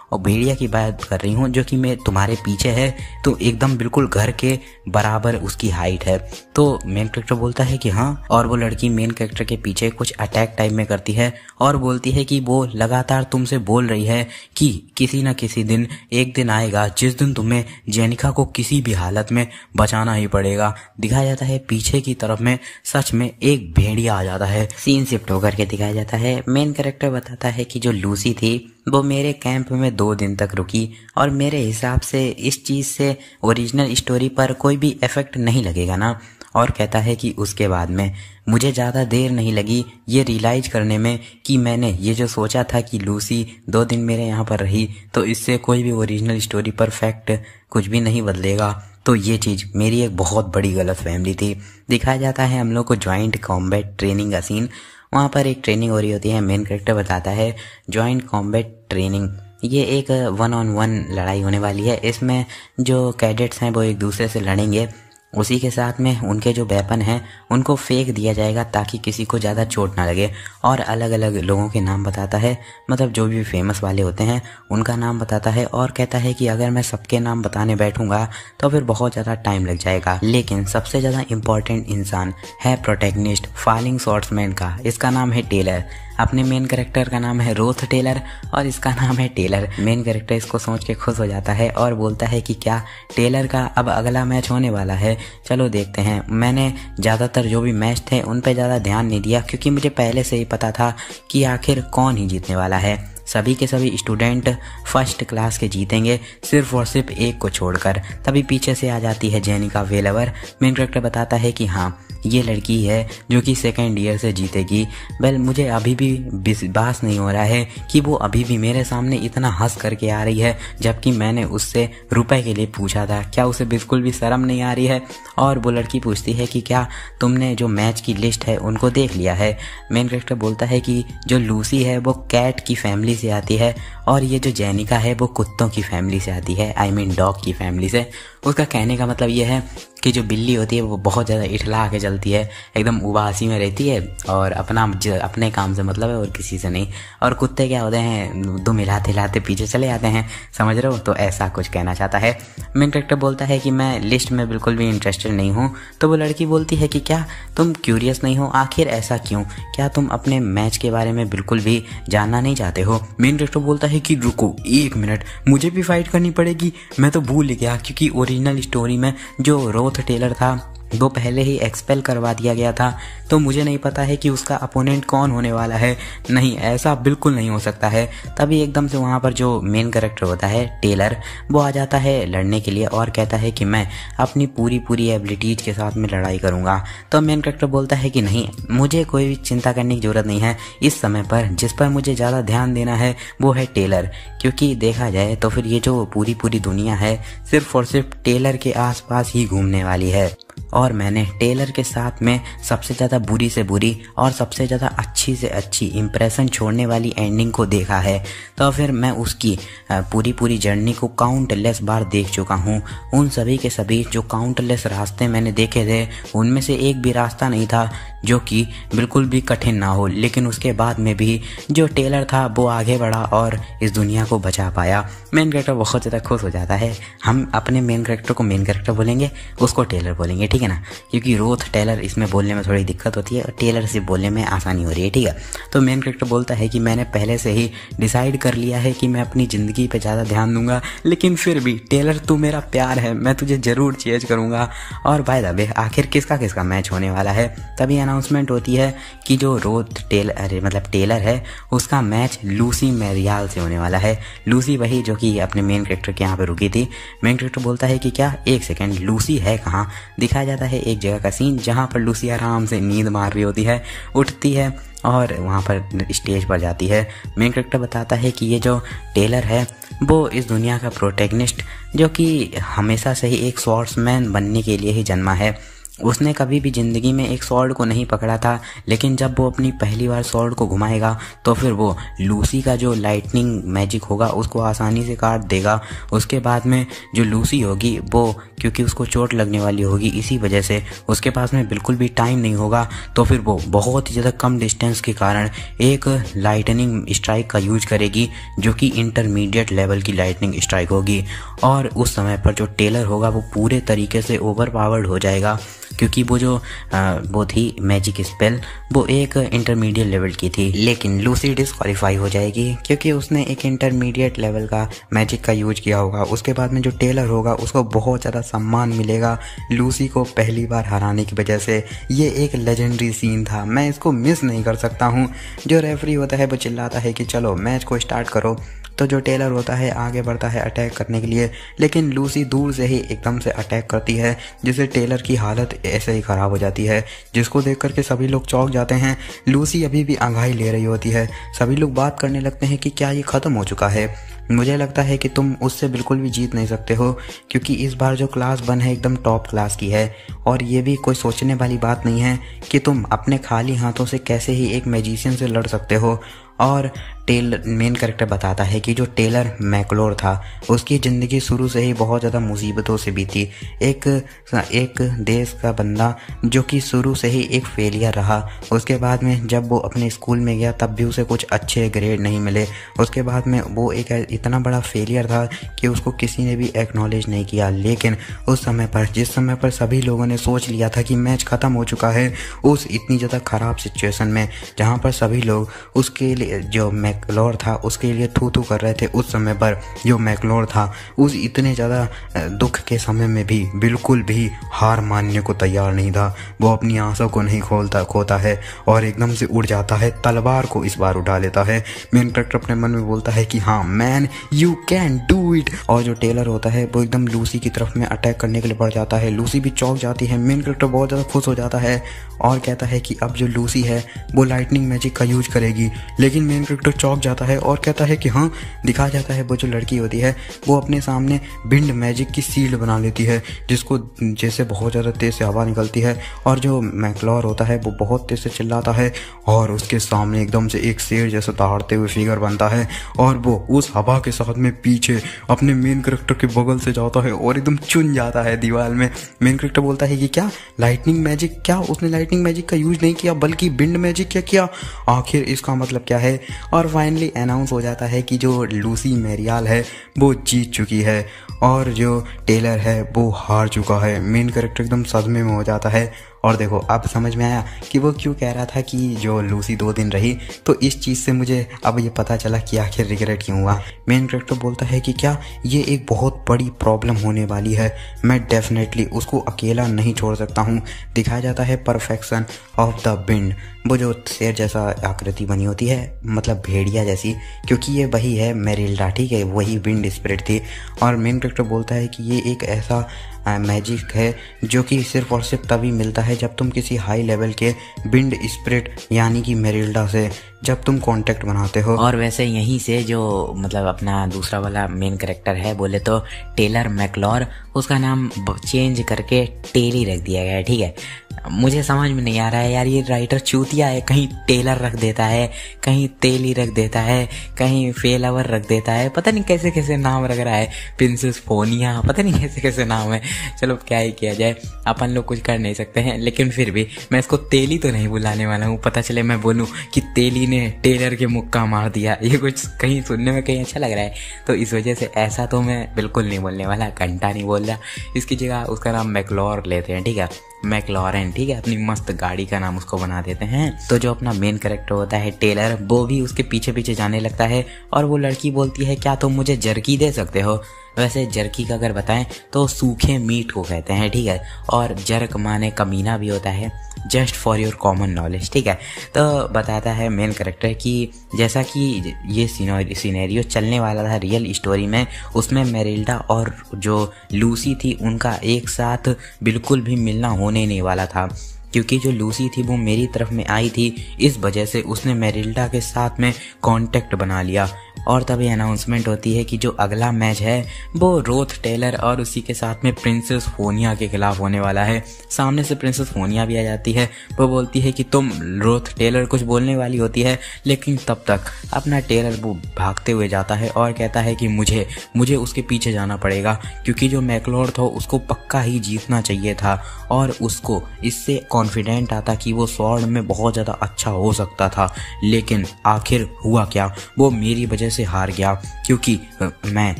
और भेड़िया की बात कर रही हूँ जो कि मैं तुम्हारे पीछे है, तो एकदम बिल्कुल घर के बराबर उसकी हाइट है। तो मेन कैरेक्टर बोलता है कि हाँ, और वो लड़की मेन कैरेक्टर के पीछे कुछ अटैक टाइप में करती है और बोलती है कि वो लगातार तुमसे बोल रही है कि किसी न किसी दिन एक दिन आएगा जिस दिन तुम्हें जेनिका को किसी भी हालत में बचाना ही पड़ेगा। दिखाया जाता है पीछे की तरफ में सच में एक भेड़िया आ जाता है। सीन शिफ्ट होकर के दिखाया जाता है। मेन कैरेक्टर बताता है कि जो लूसी थी वो मेरे कैंप में 2 दिन तक रुकी और मेरे हिसाब से इस चीज़ से ओरिजिनल स्टोरी पर कोई भी इफेक्ट नहीं लगेगा ना। और कहता है कि उसके बाद में मुझे ज़्यादा देर नहीं लगी ये रियलाइज करने में कि मैंने ये जो सोचा था कि लूसी 2 दिन मेरे यहाँ पर रही तो इससे कोई भी ओरिजिनल स्टोरी पर फैक्ट कुछ भी नहीं बदलेगा। तो ये चीज़ मेरी एक बहुत बड़ी गलत फहमी थी। दिखाया जाता है हम लोग को जॉइंट कॉम्बैट ट्रेनिंग का सीन। वहाँ पर एक ट्रेनिंग हो रही होती है। मेन कैरेक्टर बताता है जॉइंट कॉम्बैट ट्रेनिंग ये एक 1-on-1 लड़ाई होने वाली है। इसमें जो कैडेट्स हैं वो एक दूसरे से लड़ेंगे, उसी के साथ में उनके जो वेपन हैं उनको फेंक दिया जाएगा ताकि किसी को ज़्यादा चोट ना लगे। और अलग अलग लोगों के नाम बताता है, मतलब जो भी फेमस वाले होते हैं उनका नाम बताता है और कहता है कि अगर मैं सबके नाम बताने बैठूंगा तो फिर बहुत ज़्यादा टाइम लग जाएगा। लेकिन सबसे ज़्यादा इम्पॉर्टेंट इंसान है प्रोटैगनिस्ट फॉलिंग स्वॉर्ड्समैन का। इसका नाम है टेलर। अपने मेन कैरेक्टर का नाम है रोथ टेलर और इसका नाम है टेलर। मेन कैरेक्टर इसको सोच के खुश हो जाता है और बोलता है कि क्या टेलर का अब अगला मैच होने वाला है, चलो देखते हैं। मैंने ज़्यादातर जो भी मैच थे उन पे ज़्यादा ध्यान नहीं दिया क्योंकि मुझे पहले से ही पता था कि आखिर कौन ही जीतने वाला है। सभी के सभी स्टूडेंट फर्स्ट क्लास के जीतेंगे सिर्फ और सिर्फ एक को छोड़कर। तभी पीछे से आ जाती है जेनिका वेलवर। मेन कैरेक्टर बताता है कि हाँ ये लड़की है जो कि 2nd ईयर से जीतेगी। वेल मुझे अभी भी विश्वास नहीं हो रहा है कि वो अभी भी मेरे सामने इतना हंस करके आ रही है जबकि मैंने उससे रुपए के लिए पूछा था। क्या उसे बिल्कुल भी शर्म नहीं आ रही है? और वो लड़की पूछती है कि क्या तुमने जो मैच की लिस्ट है उनको देख लिया है? मेन कैरेक्टर बोलता है कि जो लूसी है वो कैट की फैमिली से आती है और ये जो जेनिका है वो कुत्तों की फैमिली से आती है, आई मीन डॉग की फैमिली से। उसका कहने का मतलब ये है कि जो बिल्ली होती है वो बहुत ज़्यादा इठला के चलती है, एकदम उबासी में रहती है और अपने काम से मतलब है और किसी से नहीं। और कुत्ते क्या होते हैं, दुम हिलाते हिलाते पीछे चले जाते हैं, समझ रहे हो? तो ऐसा कुछ कहना चाहता है। मेन कैरेक्टर बोलता है कि मैं लिस्ट में बिल्कुल भी इंटरेस्टेड नहीं हूँ। तो वो लड़की बोलती है कि क्या तुम क्यूरियस नहीं हो, आखिर ऐसा क्यों? क्या तुम अपने मैच के बारे में बिल्कुल भी जानना नहीं चाहते हो? मेन कैरेक्टर बोलता है कि रुको 1 मिनट, मुझे भी फाइट करनी पड़ेगी, मैं तो भूल गया क्योंकि ओरिजिनल स्टोरी में जो रोथ टेलर था वो पहले ही एक्सपेल करवा दिया गया था, तो मुझे नहीं पता है कि उसका अपोनेंट कौन होने वाला है। नहीं, ऐसा बिल्कुल नहीं हो सकता है। तभी एकदम से वहाँ पर जो मेन कैरेक्टर होता है टेलर, वो आ जाता है लड़ने के लिए और कहता है कि मैं अपनी पूरी एबिलिटीज के साथ में लड़ाई करूँगा। तो मेन कैरेक्टर बोलता है कि नहीं, मुझे कोई भी चिंता करने की ज़रूरत नहीं है। इस समय पर जिस पर मुझे ज़्यादा ध्यान देना है वो है टेलर, क्योंकि देखा जाए तो फिर ये जो पूरी दुनिया है सिर्फ और सिर्फ टेलर के आसपास ही घूमने वाली है। और मैंने टेलर के साथ में सबसे ज़्यादा बुरी से बुरी और सबसे ज़्यादा अच्छी से अच्छी इम्प्रेशन छोड़ने वाली एंडिंग को देखा है। तो फिर मैं उसकी पूरी जर्नी को काउंटलेस बार देख चुका हूँ। उन सभी के सभी जो काउंटलेस रास्ते मैंने देखे थे, उनमें से एक भी रास्ता नहीं था जो कि बिल्कुल भी कठिन ना हो। लेकिन उसके बाद में भी जो टेलर था वो आगे बढ़ा और इस दुनिया को बचा पाया। मेन कैरेक्टर बहुत ज़्यादा खुश हो जाता है। हम अपने मेन कैरेक्टर को मेन कैरेक्टर बोलेंगे, उसको टेलर बोलेंगे, ठीक है ना, क्योंकि रोथ टेलर इसमें बोलने में थोड़ी दिक्कत होती है और टेलर से बोलने में आसानी हो रही है, ठीक है। तो मेन कैरेक्टर बोलता है कि मैंने पहले से ही डिसाइड कर लिया है कि मैं अपनी ज़िंदगी पे ज़्यादा ध्यान दूंगा, लेकिन फिर भी टेलर तू मेरा प्यार है, मैं तुझे ज़रूर चेंज करूँगा। और बाय द वे आखिर किसका मैच होने वाला है। तभी अनाउंसमेंट होती है कि जो रोथ टेलर है उसका मैच लूसी मैरियाल से होने वाला है। लूसी वही जो कि अपने मेन कैरेक्टर के यहाँ पे रुकी थी। मेन कैरेक्टर बोलता है कि क्या, एक सेकेंड, लूसी है कहाँ। दिखाया जाता है एक जगह का सीन जहाँ पर लूसी आराम से नींद मार रही होती है, उठती है और वहाँ पर स्टेज पर जाती है। मेन कैरेक्टर बताता है कि ये जो टेलर है वो इस दुनिया का प्रोटैगनिस्ट, जो कि हमेशा से ही एक स्वॉर्ड्समैन बनने के लिए ही जन्मा है। उसने कभी भी ज़िंदगी में एक स्वॉर्ड को नहीं पकड़ा था, लेकिन जब वो अपनी पहली बार स्वॉर्ड को घुमाएगा तो फिर वो लूसी का जो लाइटनिंग मैजिक होगा उसको आसानी से काट देगा। उसके बाद में जो लूसी होगी वो, क्योंकि उसको चोट लगने वाली होगी, इसी वजह से उसके पास में बिल्कुल भी टाइम नहीं होगा, तो फिर वो बहुत ही ज़्यादा कम डिस्टेंस के कारण एक लाइटनिंग स्ट्राइक का यूज करेगी, जो कि इंटरमीडिएट लेवल की लाइटनिंग स्ट्राइक होगी। और उस समय पर जो टेलर होगा वो पूरे तरीके से ओवर पावर्ड हो जाएगा, क्योंकि वो थी मैजिक स्पेल, वो एक इंटरमीडिएट लेवल की थी। लेकिन लूसी डिस्क्वालीफाई हो जाएगी क्योंकि उसने एक इंटरमीडिएट लेवल का मैजिक का यूज किया होगा। उसके बाद में जो टेलर होगा उसको बहुत ज़्यादा सम्मान मिलेगा लूसी को पहली बार हराने की वजह से। ये एक लेजेंडरी सीन था, मैं इसको मिस नहीं कर सकता हूँ। जो रेफरी होता है वो चिल्लाता है कि चलो मैच को स्टार्ट करो, तो जो टेलर होता है आगे बढ़ता है अटैक करने के लिए, लेकिन लूसी दूर से ही एकदम से अटैक करती है, जिससे टेलर की हालत ऐसे ही ख़राब हो जाती है, जिसको देख करके सभी लोग चौंक जाते हैं। लूसी अभी भी आगाही ले रही होती है। सभी लोग बात करने लगते हैं कि क्या ये ख़त्म हो चुका है। मुझे लगता है कि तुम उससे बिल्कुल भी जीत नहीं सकते हो, क्योंकि इस बार जो क्लास 1 है एकदम टॉप क्लास की है। और ये भी कोई सोचने वाली बात नहीं है कि तुम अपने खाली हाथों से कैसे ही एक मैजिशियन से लड़ सकते हो। और मेन कैरेक्टर बताता है कि जो टेलर मैकलोर था उसकी ज़िंदगी शुरू से ही बहुत ज़्यादा मुसीबतों से बीती। एक देश का बंदा जो कि शुरू से ही एक फेलियर रहा। उसके बाद में जब वो अपने स्कूल में गया तब भी उसे कुछ अच्छे ग्रेड नहीं मिले। उसके बाद में वो एक इतना बड़ा फेलियर था कि उसको किसी ने भी एक्नॉलेज नहीं किया। लेकिन उस समय पर, जिस समय पर सभी लोगों ने सोच लिया था कि मैच ख़त्म हो चुका है, उस इतनी ज़्यादा ख़राब सिचुएशन में जहाँ पर सभी लोग उसके लिए, जो मैकलोर था उसके लिए थू थू कर रहे थे, उस समय पर जो मैकलोर था उस इतने ज़्यादा दुख के समय में भी बिल्कुल भी हार मानने को तैयार नहीं था। वो अपनी आंसों को नहीं खोता है और एकदम से उड़ जाता है, तलवार को इस बार उठा लेता है। मेन कैरेक्टर अपने मन में बोलता है कि हाँ man, you can do it. और जो टेलर होता है वो एकदम लूसी की तरफ में अटैक करने के लिए बढ़ जाता है। लूसी भी चौंक जाती है। मेन कैरेक्टर बहुत ज़्यादा खुश हो जाता है और कहता है कि अब जो लूसी है वो लाइटनिंग मैजिक का यूज करेगी। लेकिन मेन कैरेक्टर चौंक जाता है और कहता है कि हाँ, दिखाया जाता है वो जो लड़की होती है वो अपने सामने बिंड मैजिक की शील्ड बना लेती है, जिसको जैसे बहुत ज़्यादा तेज़ से हवा निकलती है। और जो मैकलोर होता है वो बहुत तेज़ से चिल्लाता है और उसके सामने एकदम से एक शेर जैसा दहाड़ते हुए फिगर बनता है और वो उस हवा के साथ में पीछे अपने मेन कैरेक्टर के बगल से जाता है और एकदम चुन जाता है दीवार में। मेन कैरेक्टर बोलता है कि क्या लाइटनिंग मैजिक, क्या उसने लाइटनिंग मैजिक का यूज नहीं किया बल्कि बिंड मैजिक क्या किया, आखिर इसका मतलब क्या है। और फाइनली अनाउंस हो जाता है कि जो लूसी मैरियाल है वो जीत चुकी है और जो टेलर है वो हार चुका है। मेन कैरेक्टर एकदम सदमे में हो जाता है और देखो अब समझ में आया कि वो क्यों कह रहा था कि जो लूसी 2 दिन रही। तो इस चीज़ से मुझे अब ये पता चला कि आखिर रिग्रेट क्यों हुआ। मेन कैरेक्टर बोलता है कि क्या ये एक बहुत बड़ी प्रॉब्लम होने वाली है, मैं डेफिनेटली उसको अकेला नहीं छोड़ सकता हूँ। दिखाया जाता है परफेक्शन ऑफ द विंड, वो जो शेर जैसा आकृति बनी होती है, मतलब भेड़िया जैसी, क्योंकि ये वही है मेरिल्डा, ठीक है, वही विंड स्पिरिट थी। और मेन कैरेक्टर बोलता है कि ये एक ऐसा मैजिक है जो कि सिर्फ और सिर्फ तभी मिलता है जब तुम किसी हाई लेवल के विंड स्पिरिट यानी कि मेरिल्डा से जब तुम कांटेक्ट बनाते हो। और वैसे यहीं से जो मतलब अपना दूसरा वाला मेन कैरेक्टर है, बोले तो टेलर मैक्लॉर, उसका नाम चेंज करके टेली रख दिया गया है, ठीक है। मुझे समझ में नहीं आ रहा है यार, ये राइटर चूतिया है, कहीं टेलर रख देता है, कहीं तेली रख देता है, कहीं फेलवर रख देता है, पता नहीं कैसे कैसे नाम रख रहा है, प्रिंसेस फोनिया, पता नहीं कैसे कैसे नाम है। चलो क्या ही किया जाए, अपन लोग कुछ कर नहीं सकते हैं, लेकिन फिर भी मैं इसको तेली तो नहीं बुलाने वाला हूँ। पता चले मैं बोलूँ कि तेली ने टेलर के मुक्का मार दिया, ये कुछ कहीं सुनने में कहीं अच्छा लग रहा है, तो इस वजह से ऐसा तो मैं बिल्कुल नहीं बोलने वाला, घंटा नहीं बोल रहा। इसकी जगह उसका नाम मैक्लॉर लेते हैं, ठीक है, मैक्लॉरेन, ठीक है, अपनी मस्त गाड़ी का नाम उसको बना देते हैं। तो जो अपना मेन कैरेक्टर होता है टेलर, वो भी उसके पीछे पीछे जाने लगता है और वो लड़की बोलती है क्या तुम मुझे जर्की दे सकते हो। वैसे जर्की का अगर बताएं तो सूखे मीट को कहते हैं, ठीक है, और जर्क माने कमीना भी होता है, just for your common knowledge, ठीक है। तो बताता है मेन कैरेक्टर कि जैसा कि ये सिनेरियो चलने वाला था रियल स्टोरी में, उसमें मेरिल्डा और जो लूसी थी उनका एक साथ बिल्कुल भी मिलना होने नहीं वाला था, क्योंकि जो लूसी थी वो मेरी तरफ में आई थी, इस वजह से उसने मेरिल्डा के साथ में कांटेक्ट बना लिया। और तभी अनाउंसमेंट होती है कि जो अगला मैच है वो रोथ टेलर और उसी के साथ में प्रिंसेस फोनिया के खिलाफ होने वाला है। सामने से प्रिंसेस फोनिया भी आ जाती है, वो बोलती है कि तुम रोथ टेलर कुछ बोलने वाली होती है, लेकिन तब तक अपना टेलर वो भागते हुए जाता है और कहता है कि मुझे उसके पीछे जाना पड़ेगा, क्योंकि जो मैक्लॉर था उसको पक्का ही जीतना चाहिए था और उसको इससे कॉन्फिडेंट आता कि वो स्वॉर्ड में बहुत ज़्यादा अच्छा हो सकता था। लेकिन आखिर हुआ क्या, वो मेरी वजह से हार गया, क्योंकि मैं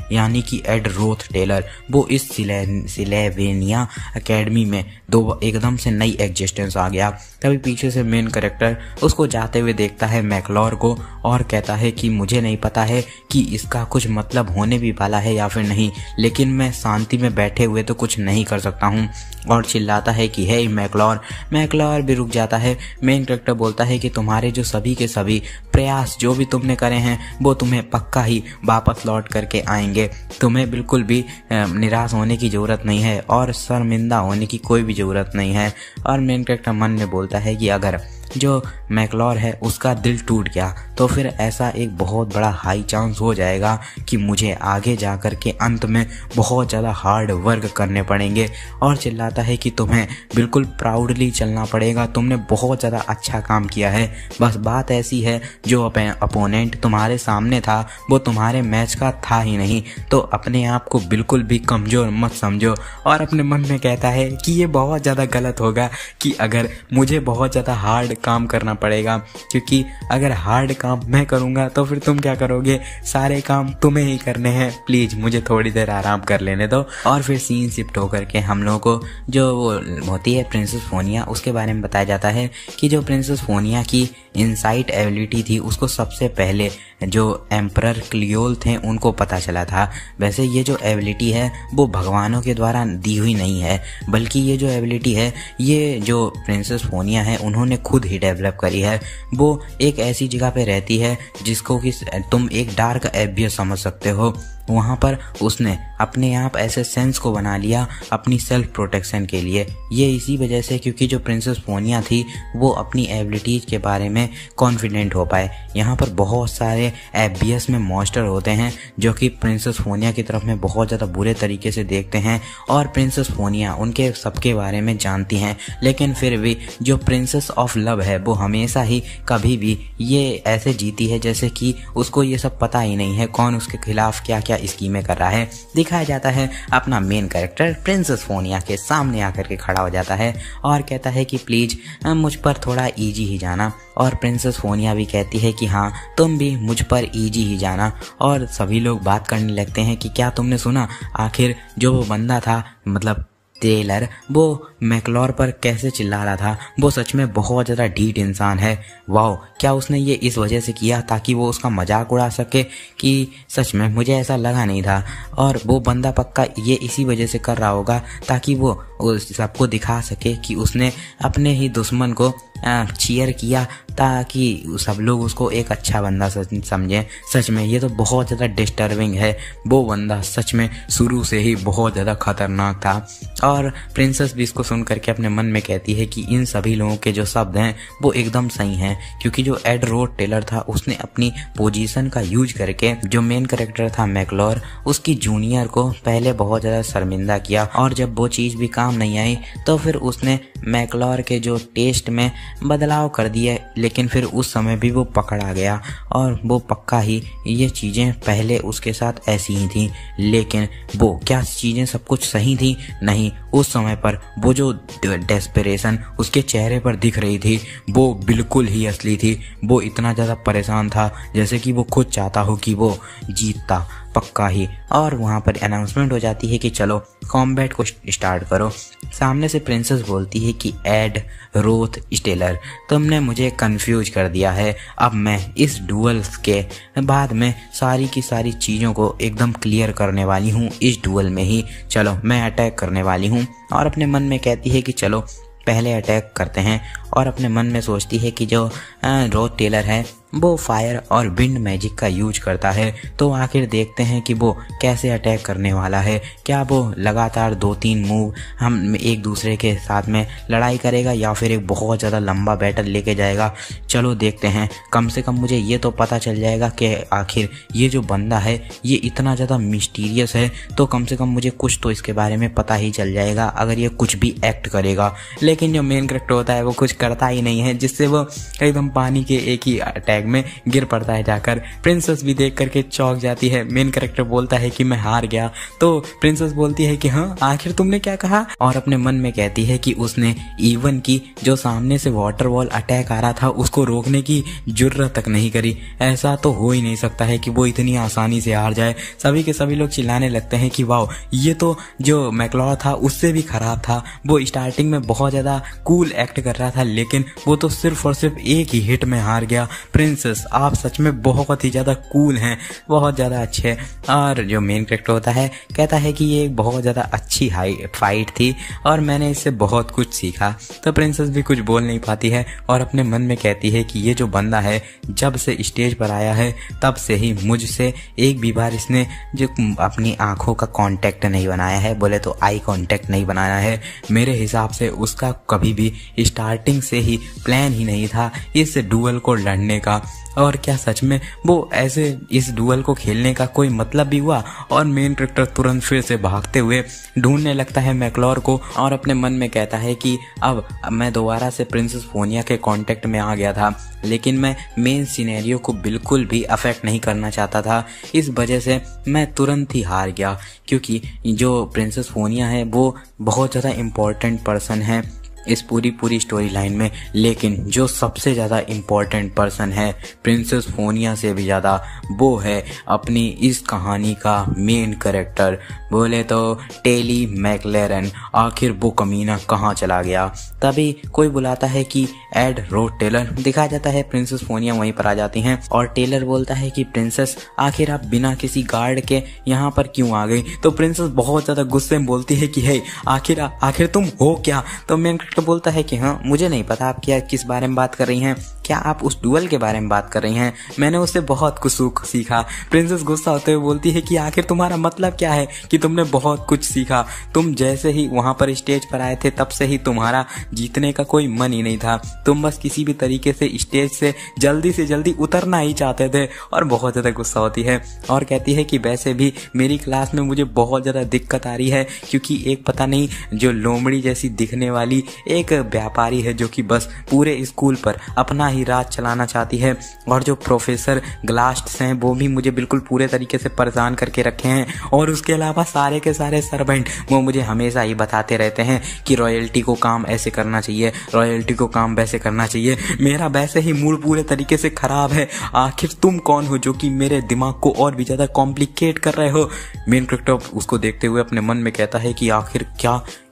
यानी कि एड रोथ टेलर वो इस सिलेवेनिया एकेडमी में दो एकदम से नई एग्जिस्टेंस आ गया। तभी पीछे से मेन कैरेक्टर उसको जाते हुए देखता है मैक्लॉर को और कहता है कि मुझे नहीं पता है कि इसका कुछ मतलब होने भी वाला है या फिर नहीं, लेकिन मैं शांति में बैठे हुए तो कुछ नहीं कर सकता हूँ। और चिल्लाता है कि हे मैक्लॉर भी रुक जाता है। मेन कैरेक्टर बोलता है कि तुम्हारे जो सभी के सभी प्रयास जो भी तुमने करे हैं वो तुम्हें पक्का ही वापस लौट करके आएंगे, तुम्हें बिल्कुल भी निराश होने की ज़रूरत नहीं है और शर्मिंदा होने की कोई भी ज़रूरत नहीं है। और मेन कैरेक्टर मन में बोलता है कि अगर जो मैक्लॉर है उसका दिल टूट गया तो फिर ऐसा एक बहुत बड़ा हाई चांस हो जाएगा कि मुझे आगे जाकर के अंत में बहुत ज़्यादा हार्ड वर्क करने पड़ेंगे। और चिल्लाता है कि तुम्हें बिल्कुल प्राउडली चलना पड़ेगा, तुमने बहुत ज़्यादा अच्छा काम किया है, बस बात ऐसी है जो अपोनेंट तुम्हारे सामने था वो तुम्हारे मैच का था ही नहीं, तो अपने आप को बिल्कुल भी कमज़ोर मत समझो। और अपने मन में कहता है कि ये बहुत ज़्यादा गलत होगा कि अगर मुझे बहुत ज़्यादा हार्ड काम करना पड़ेगा, क्योंकि अगर हार्ड काम मैं करूँगा तो फिर तुम क्या करोगे, सारे काम तुम्हें ही करने हैं, प्लीज़ मुझे थोड़ी देर आराम कर लेने दो। और फिर सीन शिफ्ट होकर के हम लोगों को जो वो होती है प्रिंसेस फोनिया उसके बारे में बताया जाता है कि जो प्रिंसेस फोनिया की इनसाइट एबिलिटी थी उसको सबसे पहले जो एम्परर क्लियोल थे उनको पता चला था। वैसे ये जो एबिलिटी है वो भगवानों के द्वारा दी हुई नहीं है, बल्कि ये जो एबिलिटी है ये जो प्रिंसेस फोनिया है उन्होंने खुद ही डेवलप करी है। वो एक ऐसी जगह पे रहती है जिसको कि तुम एक डार्क एबियस समझ सकते हो, वहाँ पर उसने अपने आप ऐसे सेंस को बना लिया अपनी सेल्फ प्रोटेक्शन के लिए। ये इसी वजह से क्योंकि जो प्रिंसेस फोनिया थी वो अपनी एबिलिटीज के बारे में कॉन्फिडेंट हो पाए। यहाँ पर बहुत सारे एबियस में मॉन्स्टर होते हैं जो कि प्रिंसेस फोनिया की तरफ में बहुत ज़्यादा बुरे तरीके से देखते हैं और प्रिंसेस फोनिया उनके सबके बारे में जानती हैं, लेकिन फिर भी जो प्रिंसेस ऑफ लव है वो हमेशा ही कभी भी ये ऐसे जीती है जैसे कि उसको ये सब पता ही नहीं है कौन उसके खिलाफ क्या क्या स्कीमें कर रहा है। दिखाया जाता है अपना मेन कैरेक्टर प्रिंसेस फोनिया के सामने आकर के खड़ा हो जाता है और कहता है कि प्लीज मुझ पर थोड़ा इजी ही जाना। और प्रिंसेस फोनिया भी कहती है कि हाँ तुम भी मुझ पर इजी ही जाना। और सभी लोग बात करने लगते हैं कि क्या तुमने सुना, आखिर जो वो बंदा था मतलब टेलर वो मैकलोर पर कैसे चिल्ला रहा था, वो सच में बहुत ज़्यादा ढीठ इंसान है। वाओ, क्या उसने ये इस वजह से किया ताकि वो उसका मजाक उड़ा सके? कि सच में मुझे ऐसा लगा नहीं था। और वो बंदा पक्का ये इसी वजह से कर रहा होगा ताकि वो सबको दिखा सके कि उसने अपने ही दुश्मन को चीयर किया ताकि सब लोग उसको एक अच्छा बंदा समझें। सच में ये तो बहुत ज़्यादा डिस्टर्बिंग है। वो बंदा सच में शुरू से ही बहुत ज़्यादा खतरनाक था। और प्रिंसेस भी इसको सुन करके अपने मन में कहती है कि इन सभी लोगों के जो शब्द हैं वो एकदम सही हैं, क्योंकि जो एड रोड टेलर था उसने अपनी पोजीशन का यूज करके जो मेन कैरेक्टर था मैकलोर, उसकी जूनियर को पहले बहुत ज़्यादा शर्मिंदा किया। और जब वो चीज़ भी काम नहीं आई तो फिर उसने मैकलोर के जो टेस्ट में बदलाव कर दिया, लेकिन फिर उस समय भी वो पकड़ा गया। और वो पक्का ही ये चीज़ें पहले उसके साथ ऐसी ही थी, लेकिन वो क्या चीज़ें सब कुछ सही थी? नहीं, उस समय पर वो जो डेस्परेशन उसके चेहरे पर दिख रही थी वो बिल्कुल ही असली थी। वो इतना ज़्यादा परेशान था जैसे कि वो खुद चाहता हो कि वो जीतता पक्का ही। और वहाँ पर अनाउंसमेंट हो जाती है कि चलो कॉम्बैट को स्टार्ट करो। सामने से प्रिंसेस बोलती है कि एड रोथ टेलर, तुमने मुझे कंफ्यूज कर दिया है। अब मैं इस डुअल्स के बाद में सारी की सारी चीज़ों को एकदम क्लियर करने वाली हूँ इस डुअल में ही। चलो मैं अटैक करने वाली हूँ। और अपने मन में कहती है कि चलो पहले अटैक करते हैं। और अपने मन में सोचती है कि जो रोथ टेलर है वो फायर और विंड मैजिक का यूज करता है, तो आखिर देखते हैं कि वो कैसे अटैक करने वाला है। क्या वो लगातार 2-3 मूव हम एक दूसरे के साथ में लड़ाई करेगा या फिर एक बहुत ज़्यादा लंबा बैटल लेके जाएगा? चलो देखते हैं। कम से कम मुझे ये तो पता चल जाएगा कि आखिर ये जो बंदा है ये इतना ज़्यादा मिस्टीरियस है, तो कम से कम मुझे कुछ तो इसके बारे में पता ही चल जाएगा अगर ये कुछ भी एक्ट करेगा। लेकिन जो मेन कैरेक्टर होता है वो कुछ करता ही नहीं है, जिससे वो एकदम पानी के एक ही अटैक में गिर पड़ता है जाकर। प्रिंसेस भी देख करके चौंक जाती है। मेन कैरेक्टर बोलता है कि मैं हार गया, तो प्रिंसेस बोलती है कि हाँ आखिर तुमने क्या कहा? और अपने मन में कहती है कि उसने इवन की जो सामने से वाटर वॉल अटैक आ रहा था उसको रोकने की जुर्रत तक नहीं करी। ऐसा तो हो ही नहीं सकता है कि वो इतनी आसानी से हार जाए। सभी के सभी लोग चिल्लाने लगते हैं कि वाओ, ये तो जो मैकलोर था उससे भी खराब था। वो स्टार्टिंग में बहुत ज्यादा कूल एक्ट कर रहा था, लेकिन वो तो सिर्फ और सिर्फ एक ही हिट में हार गया। प्रिंसेस आप सच में बहुत ही ज़्यादा कूल हैं, बहुत ज़्यादा अच्छे। और जो मेन कैरेक्टर होता है कहता है कि ये एक बहुत ज़्यादा अच्छी फाइट थी और मैंने इससे बहुत कुछ सीखा। तो प्रिंसेस भी कुछ बोल नहीं पाती है और अपने मन में कहती है कि ये जो बंदा है जब से स्टेज पर आया है तब से ही मुझसे एक भी बार इसने जो अपनी आंखों का कांटेक्ट नहीं बनाया है, बोले तो आई कांटेक्ट नहीं बनाया है। मेरे हिसाब से उसका कभी भी स्टार्टिंग से ही प्लान ही नहीं था इस डुअल को लड़ने का। और क्या सच में वो ऐसे इस डुअल को खेलने का कोई मतलब भी हुआ? और मेन कैरेक्टर तुरंत फिर से भागते हुए ढूंढने लगता है मैकलोर को और अपने मन में कहता है कि अब मैं दोबारा से प्रिंसेस फोनिया के कांटेक्ट में आ गया था, लेकिन मैं मेन सिनेरियो को बिल्कुल भी अफेक्ट नहीं करना चाहता था। इस वजह से मैं तुरंत ही हार गया, क्योंकि जो प्रिंसेस फोनिया है वो बहुत ज़्यादा इम्पोर्टेंट पर्सन है इस पूरी स्टोरी लाइन में। लेकिन जो सबसे ज़्यादा इम्पोर्टेंट पर्सन है प्रिंसेस फोनिया से भी ज़्यादा, वो है अपनी इस कहानी का मेन कैरेक्टर, बोले तो टेली मैकलेरन। आखिर वो कमीना कहाँ चला गया? तभी कोई बुलाता है कि एड रोड टेलर। दिखाया जाता है प्रिंसेस फोनिया वहीं पर आ जाती हैं और टेलर बोलता है कि प्रिंसेस आखिर आप बिना किसी गार्ड के यहाँ पर क्यों आ गई? तो प्रिंसेस बहुत ज़्यादा गुस्से में बोलती है कि हे आखिर तुम हो क्या? तो मेन कैरेक्टर बोलता है कि हाँ मुझे नहीं पता आप क्या किस बारे में बात कर रही हैं, क्या आप उस डुअल के बारे में बात कर रही हैं? मैंने उससे बहुत कुछ सीखा। प्रिंसेस गुस्सा होते हुए बोलती है कि आखिर तुम्हारा मतलब क्या है कि तुमने बहुत कुछ सीखा? तुम जैसे ही वहां पर स्टेज पर आए थे तब से ही तुम्हारा जीतने का कोई मन ही नहीं था, तुम बस किसी भी तरीके से स्टेज से जल्दी उतरना ही चाहते थे। और बहुत ज्यादा गुस्सा होती है और कहती है कि वैसे भी मेरी क्लास में मुझे बहुत ज्यादा दिक्कत आ रही है, क्योंकि एक पता नहीं जो लोमड़ी जैसी दिखने वाली एक व्यापारी है जो कि बस पूरे स्कूल पर अपना ही राज चलाना चाहती है, और जो प्रोफेसर ग्लास्ट हैं वो भी मुझे बिल्कुल पूरे तरीके से परेशान करके रखे हैं। और उसके अलावा सारे के सारे सर्वेंट वो मुझे हमेशा ही बताते रहते हैं कि रॉयल्टी को काम ऐसे करना चाहिए, रॉयल्टी को काम वैसे करना चाहिए। मेरा वैसे ही मूड पूरे तरीके से खराब है, आखिर तुम कौन हो जो कि मेरे दिमाग को और भी ज्यादा कॉम्प्लिकेट कर रहे हो? मेन कैरेक्टर उसको देखते हुए अपने मन में कहता है कि आखिर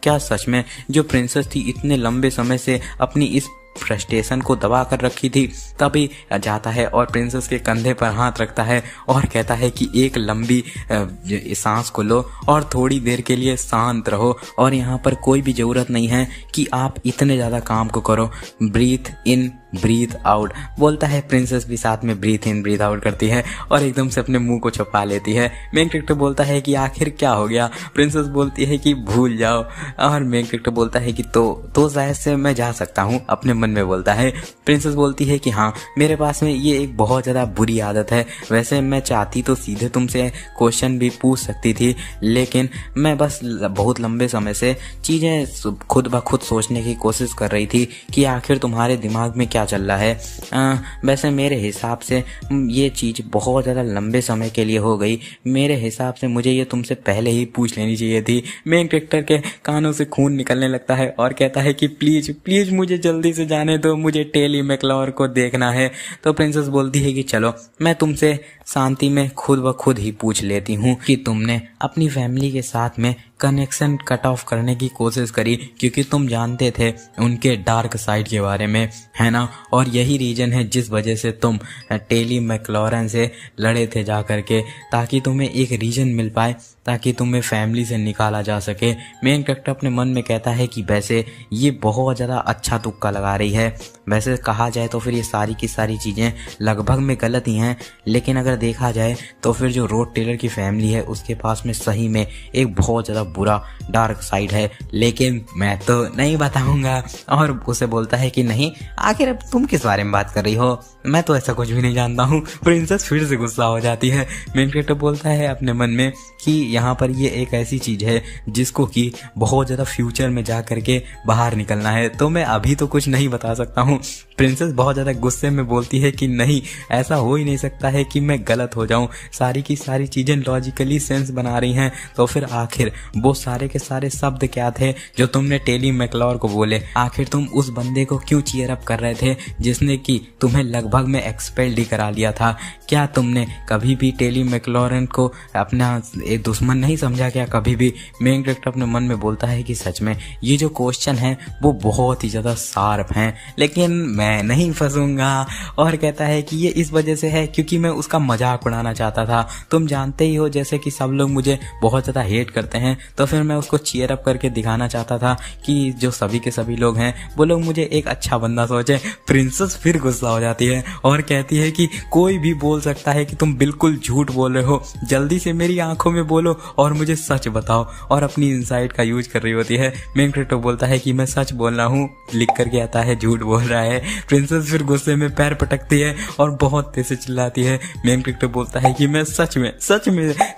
क्या सच में जो प्रिंसेस थी इतने लंबे समय से अपनी इस फ्रस्ट्रेशन को दबा कर रखी थी? तभी जाता है और प्रिंसेस के कंधे पर हाथ रखता है और कहता है कि एक लंबी सांस को लो और थोड़ी देर के लिए शांत रहो, और यहाँ पर कोई भी ज़रूरत नहीं है कि आप इतने ज़्यादा काम को करो। ब्रीथ इन ब्रीथ आउट बोलता है, प्रिंसेस भी साथ में ब्रीथ इन ब्रीथ आउट करती है और एकदम से अपने मुंह को छुपा लेती है। मेन कैरेक्टर बोलता है कि आखिर क्या हो गया? प्रिंसेस बोलती है कि भूल जाओ, और मेन कैरेक्टर बोलता है कि तो शायद से मैं जा सकता हूँ, अपने मन में बोलता है। प्रिंसेस बोलती है कि हाँ, मेरे पास में ये एक बहुत ज़्यादा बुरी आदत है, वैसे मैं चाहती तो सीधे तुमसे क्वेश्चन भी पूछ सकती थी, लेकिन मैं बस बहुत लंबे समय से चीज़ें खुद ब खुद सोचने की कोशिश कर रही थी कि आखिर तुम्हारे दिमाग में क्या चल रहा है। वैसे मेरे हिसाब से ये चीज़ बहुत ज़्यादा लंबे समय के लिए हो गई, मेरे हिसाब से मुझे ये तुमसे पहले ही पूछ लेनी चाहिए थी। मेन कैरेक्टर के कानों से खून निकलने लगता है और कहता है कि प्लीज़ प्लीज़ मुझे जल्दी से जाने दो, मुझे टेली मैकलॉर को देखना है। तो प्रिंसेस बोलती है कि चलो मैं तुमसे शांति में खुद ब खुद ही पूछ लेती हूँ कि तुमने अपनी फैमिली के साथ में कनेक्शन कट ऑफ करने की कोशिश करी, क्योंकि तुम जानते थे उनके डार्क साइड के बारे में, है ना? और यही रीज़न है जिस वजह से तुम टेली मैकलॉरन से लड़े थे जा करके, ताकि तुम्हें एक रीज़न मिल पाए, ताकि तुम्हें फैमिली से निकाला जा सके। मेन कैरेक्टर अपने मन में कहता है कि वैसे ये बहुत ज़्यादा अच्छा तुक्का लगा रही है। वैसे कहा जाए तो फिर ये सारी की सारी चीज़ें लगभग में गलत ही हैं, लेकिन अगर देखा जाए तो फिर जो रोड टेलर की फैमिली है उसके पास में सही में एक बहुत ज़्यादा बुरा डार्क साइड है, लेकिन मैं तो नहीं बताऊंगा। और उसे बोलता है कि नहीं, आखिर अब तुम किस बारे में बात कर रही हो, मैं तो ऐसा कुछ भी नहीं जानता हूँ। प्रिंसेस फिर से गुस्सा हो जाती है। मेन कैरेक्टर बोलता है अपने मन में कि यहाँ पर ये एक ऐसी चीज़ है जिसको कि बहुत ज़्यादा फ्यूचर में जा करके बाहर निकलना है, तो मैं अभी तो कुछ नहीं बता सकता हूँ। प्रिंसेस बहुत ज़्यादा गुस्से में बोलती है कि नहीं, ऐसा हो ही नहीं सकता है कि मैं गलत हो जाऊँ, सारी की सारी चीज़ें लॉजिकली सेंस बना रही हैं। तो फिर आखिर वो सारे के सारे शब्द क्या थे जो तुमने टेली मैकलॉर को बोले? आखिर तुम उस बंदे को क्यों चीयर अप कर रहे थे जिसने कि तुम्हें लगभग में एक्सपेल्ड ही करा लिया था? क्या तुमने कभी भी टेली मैकलॉरन को अपना एक दुश्मन नहीं समझा क्या कभी भी? मेन कैरेक्टर अपने मन में बोलता है कि सच में ये जो क्वेश्चन है वो बहुत ही ज़्यादा शार्प हैं, लेकिन मैं नहीं फंसूंगा। और कहता है कि ये इस वजह से है क्योंकि मैं उसका मजाक उड़ाना चाहता था। तुम जानते ही हो जैसे कि सब लोग मुझे बहुत ज़्यादा हेट करते हैं, तो फिर मैं उसको चीयर अप करके दिखाना चाहता था कि जो सभी के सभी लोग हैं वो लोग मुझे एक अच्छा बंदा सोचे। प्रिंसेस फिर गुस्सा हो जाती है और कहती है कि कोई भी बोल सकता है कि तुम बिल्कुल झूठ बोल रहे हो, जल्दी से मेरी आंखों में बोलो और मुझे सच बताओ। और अपनी इनसाइट का यूज कर रही होती है। मेन कैरेक्टर बोलता है कि मैं सच बोल रहा हूँ, लिख करके आता है झूठ बोल रहा है। प्रिंसेस फिर गुस्से में पैर पटकती है और बहुत तेज से चिल्लाती है। मेन कैरेक्टर बोलता है कि मैं सच में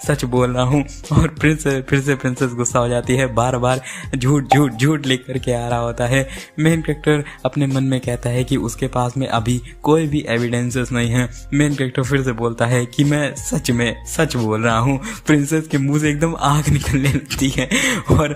सच बोल रहा हूँ, और फिर से प्रिंसेस गुस्सा हो जाती है, बार बार झूठ झूठ झूठ लिख करके आ रहा होता है। मेन कैरेक्टर अपने मन में कहता है कि उसके पास में अभी कोई भी एविडेंसेस नहीं है। मेन कैरेक्टर फिर से बोलता है कि मैं सच बोल रहा हूँ। प्रिंसेस के मुंह से एकदम आग निकलने लगती है और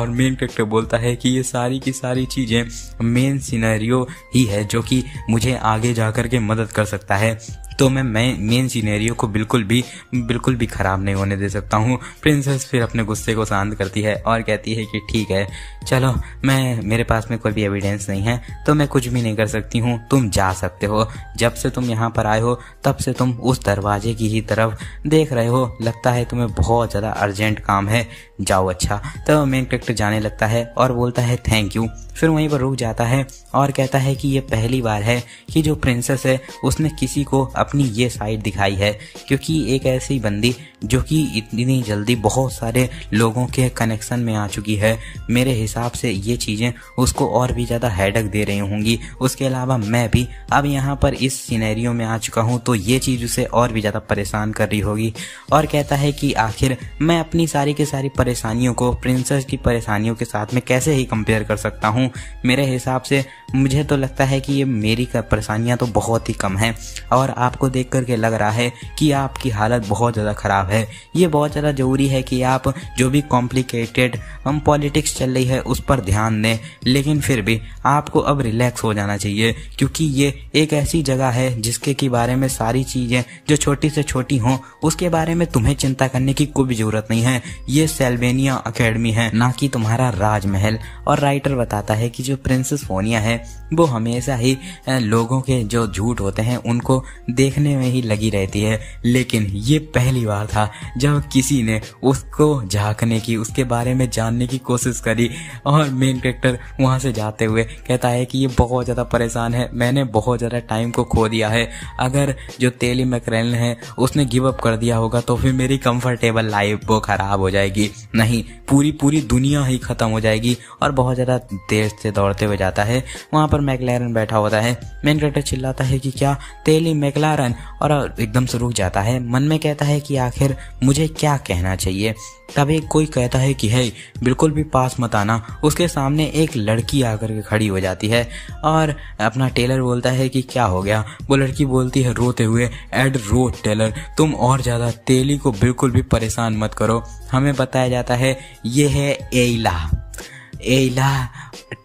मेन कैरेक्टर बोलता है कि ये सारी की सारी चीजें मेन सिनेरियो ही है जो कि मुझे आगे जाकर के मदद कर सकता है, तो मैं मेन सिनेरियो को बिल्कुल भी ख़राब नहीं होने दे सकता हूँ। प्रिंसेस फिर अपने गुस्से को शांत करती है और कहती है कि ठीक है, चलो मेरे पास में कोई भी एविडेंस नहीं है तो मैं कुछ भी नहीं कर सकती हूँ, तुम जा सकते हो। जब से तुम यहाँ पर आए हो तब से तुम उस दरवाजे की ही तरफ देख रहे हो, लगता है तुम्हें बहुत ज़्यादा अर्जेंट काम है, जाओ। अच्छा, तो मेन कैरेक्टर जाने लगता है और बोलता है थैंक यू। फिर वहीं पर रुक जाता है और कहता है कि ये पहली बार है कि जो प्रिंसेस है उसने किसी को अपनी ये साइड दिखाई है, क्योंकि एक ऐसी बंदी जो कि इतनी जल्दी बहुत सारे लोगों के कनेक्शन में आ चुकी है, मेरे हिसाब से ये चीज़ें उसको और भी ज़्यादा हेडेक दे रही होंगी। उसके अलावा मैं भी अब यहाँ पर इस सिनेरियो में आ चुका हूँ तो ये चीज़ उसे और भी ज़्यादा परेशान कर रही होगी। और कहता है कि आखिर मैं अपनी सारी की सारी परेशानियों को प्रिंसेस की परेशानियों के साथ में कैसे ही कंपेयर कर सकता हूँ। मेरे हिसाब से मुझे तो लगता है कि ये मेरी परेशानियां तो बहुत ही कम हैं और आपको देख करके लग रहा है कि आपकी हालत बहुत ज़्यादा ख़राब है। ये बहुत ज़्यादा ज़रूरी है कि आप जो भी कॉम्प्लिकेटेड पॉलिटिक्स चल रही है उस पर ध्यान दें, लेकिन फिर भी आपको अब रिलैक्स हो जाना चाहिए, क्योंकि ये एक ऐसी जगह है जिसके के बारे में सारी चीज़ें जो छोटी से छोटी हों उसके बारे में तुम्हें चिंता करने की कोई भी ज़रूरत नहीं है। ये सेल्वेनिया अकेडमी है, ना कि तुम्हारा राजमहल। और राइटर बताता है कि जो प्रिंसेस फोनिया है वो हमेशा ही लोगों के जो झूठ होते हैं उनको देखने में ही लगी रहती है, लेकिन ये पहली बार था जब किसी ने उसको झांकने की, उसके बारे में जानने की कोशिश करी। और मेन कैरेक्टर वहाँ से जाते हुए कहता है कि ये बहुत ज़्यादा परेशान है, मैंने बहुत ज़्यादा टाइम को खो दिया है। अगर जो तेली मैकरेलन है उसने गिव अप कर दिया होगा तो फिर मेरी कंफर्टेबल लाइफ वो ख़राब हो जाएगी, नहीं पूरी दुनिया ही ख़त्म हो जाएगी। और बहुत ज़्यादा देर से दौड़ते हुए जाता है, वहाँ पर मैकलैरन बैठा होता है। मेन कैरेक्टर चिल्लाता है कि क्या तेली मैकलैरन, और एकदम से रुक जाता है, मन में कहता है कि आखिर मुझे क्या कहना चाहिए। तभी कोई कहता है कि है बिल्कुल भी पास मत आना। उसके सामने एक लड़की आकर के खड़ी हो जाती है और अपना टेलर बोलता है कि क्या हो गया। वो लड़की बोलती है रोते हुए, एड रो टेलर, तुम और ज़्यादा तेली को बिल्कुल भी परेशान मत करो। हमें बताया जाता है ये है एइला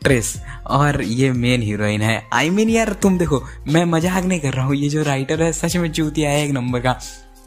ट्रिस और ये मेन हीरोइन है। आई मीन यार तुम देखो, मैं मजाक नहीं कर रहा हूँ, ये जो राइटर है सच में चूतिया है एक नंबर का।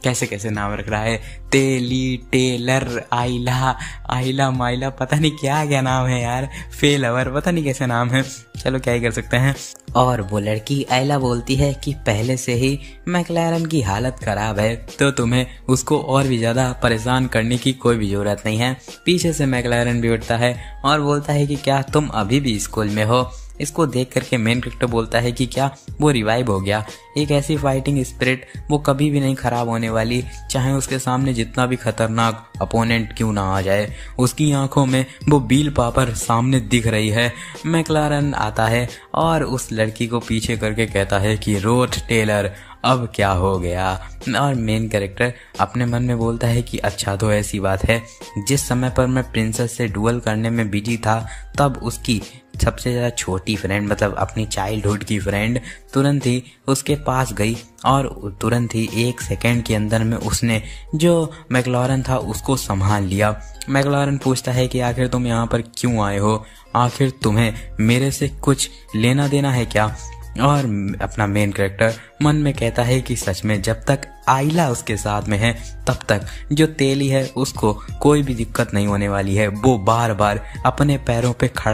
कैसे कैसे नाम रख रहा है, तेली, टेलर, आइला माइला, पता नहीं क्या क्या नाम है यार, फेलवर, पता नहीं कैसे नाम है, चलो क्या ही कर सकते हैं। और वो लड़की आइला बोलती है कि पहले से ही मैकलैरन की हालत खराब है तो तुम्हें उसको और भी ज़्यादा परेशान करने की कोई भी ज़रूरत नहीं है। पीछे से मैकलैरन भी उठता है और बोलता है कि क्या तुम अभी भी स्कूल में हो। इसको देख करके मेन कैरेक्टर बोलता है कि क्या वो रिवाइव हो गया। एक ऐसी फाइटिंग स्पिरिट वो कभी भी नहीं खराब होने वाली, चाहे उसके सामने जितना भी खतरनाक अपोनेंट क्यों ना आ जाए। उसकी आंखों में वो बील पापर सामने दिख रही है। मैकलैरन आता है और उस लड़की को पीछे करके कहता है कि रोथ टेलर अब क्या हो गया। और मेन कैरेक्टर अपने मन में बोलता है कि अच्छा तो ऐसी बात है, जिस समय पर मैं प्रिंसेस से डुअल करने में बिजी था तब उसकी सबसे ज़्यादा छोटी फ्रेंड, मतलब अपनी चाइल्डहुड की फ्रेंड, तुरंत ही उसके पास गई और तुरंत ही 1 सेकेंड के अंदर में उसने जो मैकलॉरन था उसको संभाल लिया। मैकलॉरन पूछता है कि आखिर तुम यहाँ पर क्यों आए हो, आखिर तुम्हें मेरे से कुछ लेना देना है क्या। और अपना मेन कैरेक्टर मन में कहता है कि सच में जब तक आइला उसके साथ में है तब तक जो तेली है उसको कोई भी दिक्कत नहीं होने वाली है। वो बार बार अपने पैरों पे खड़ा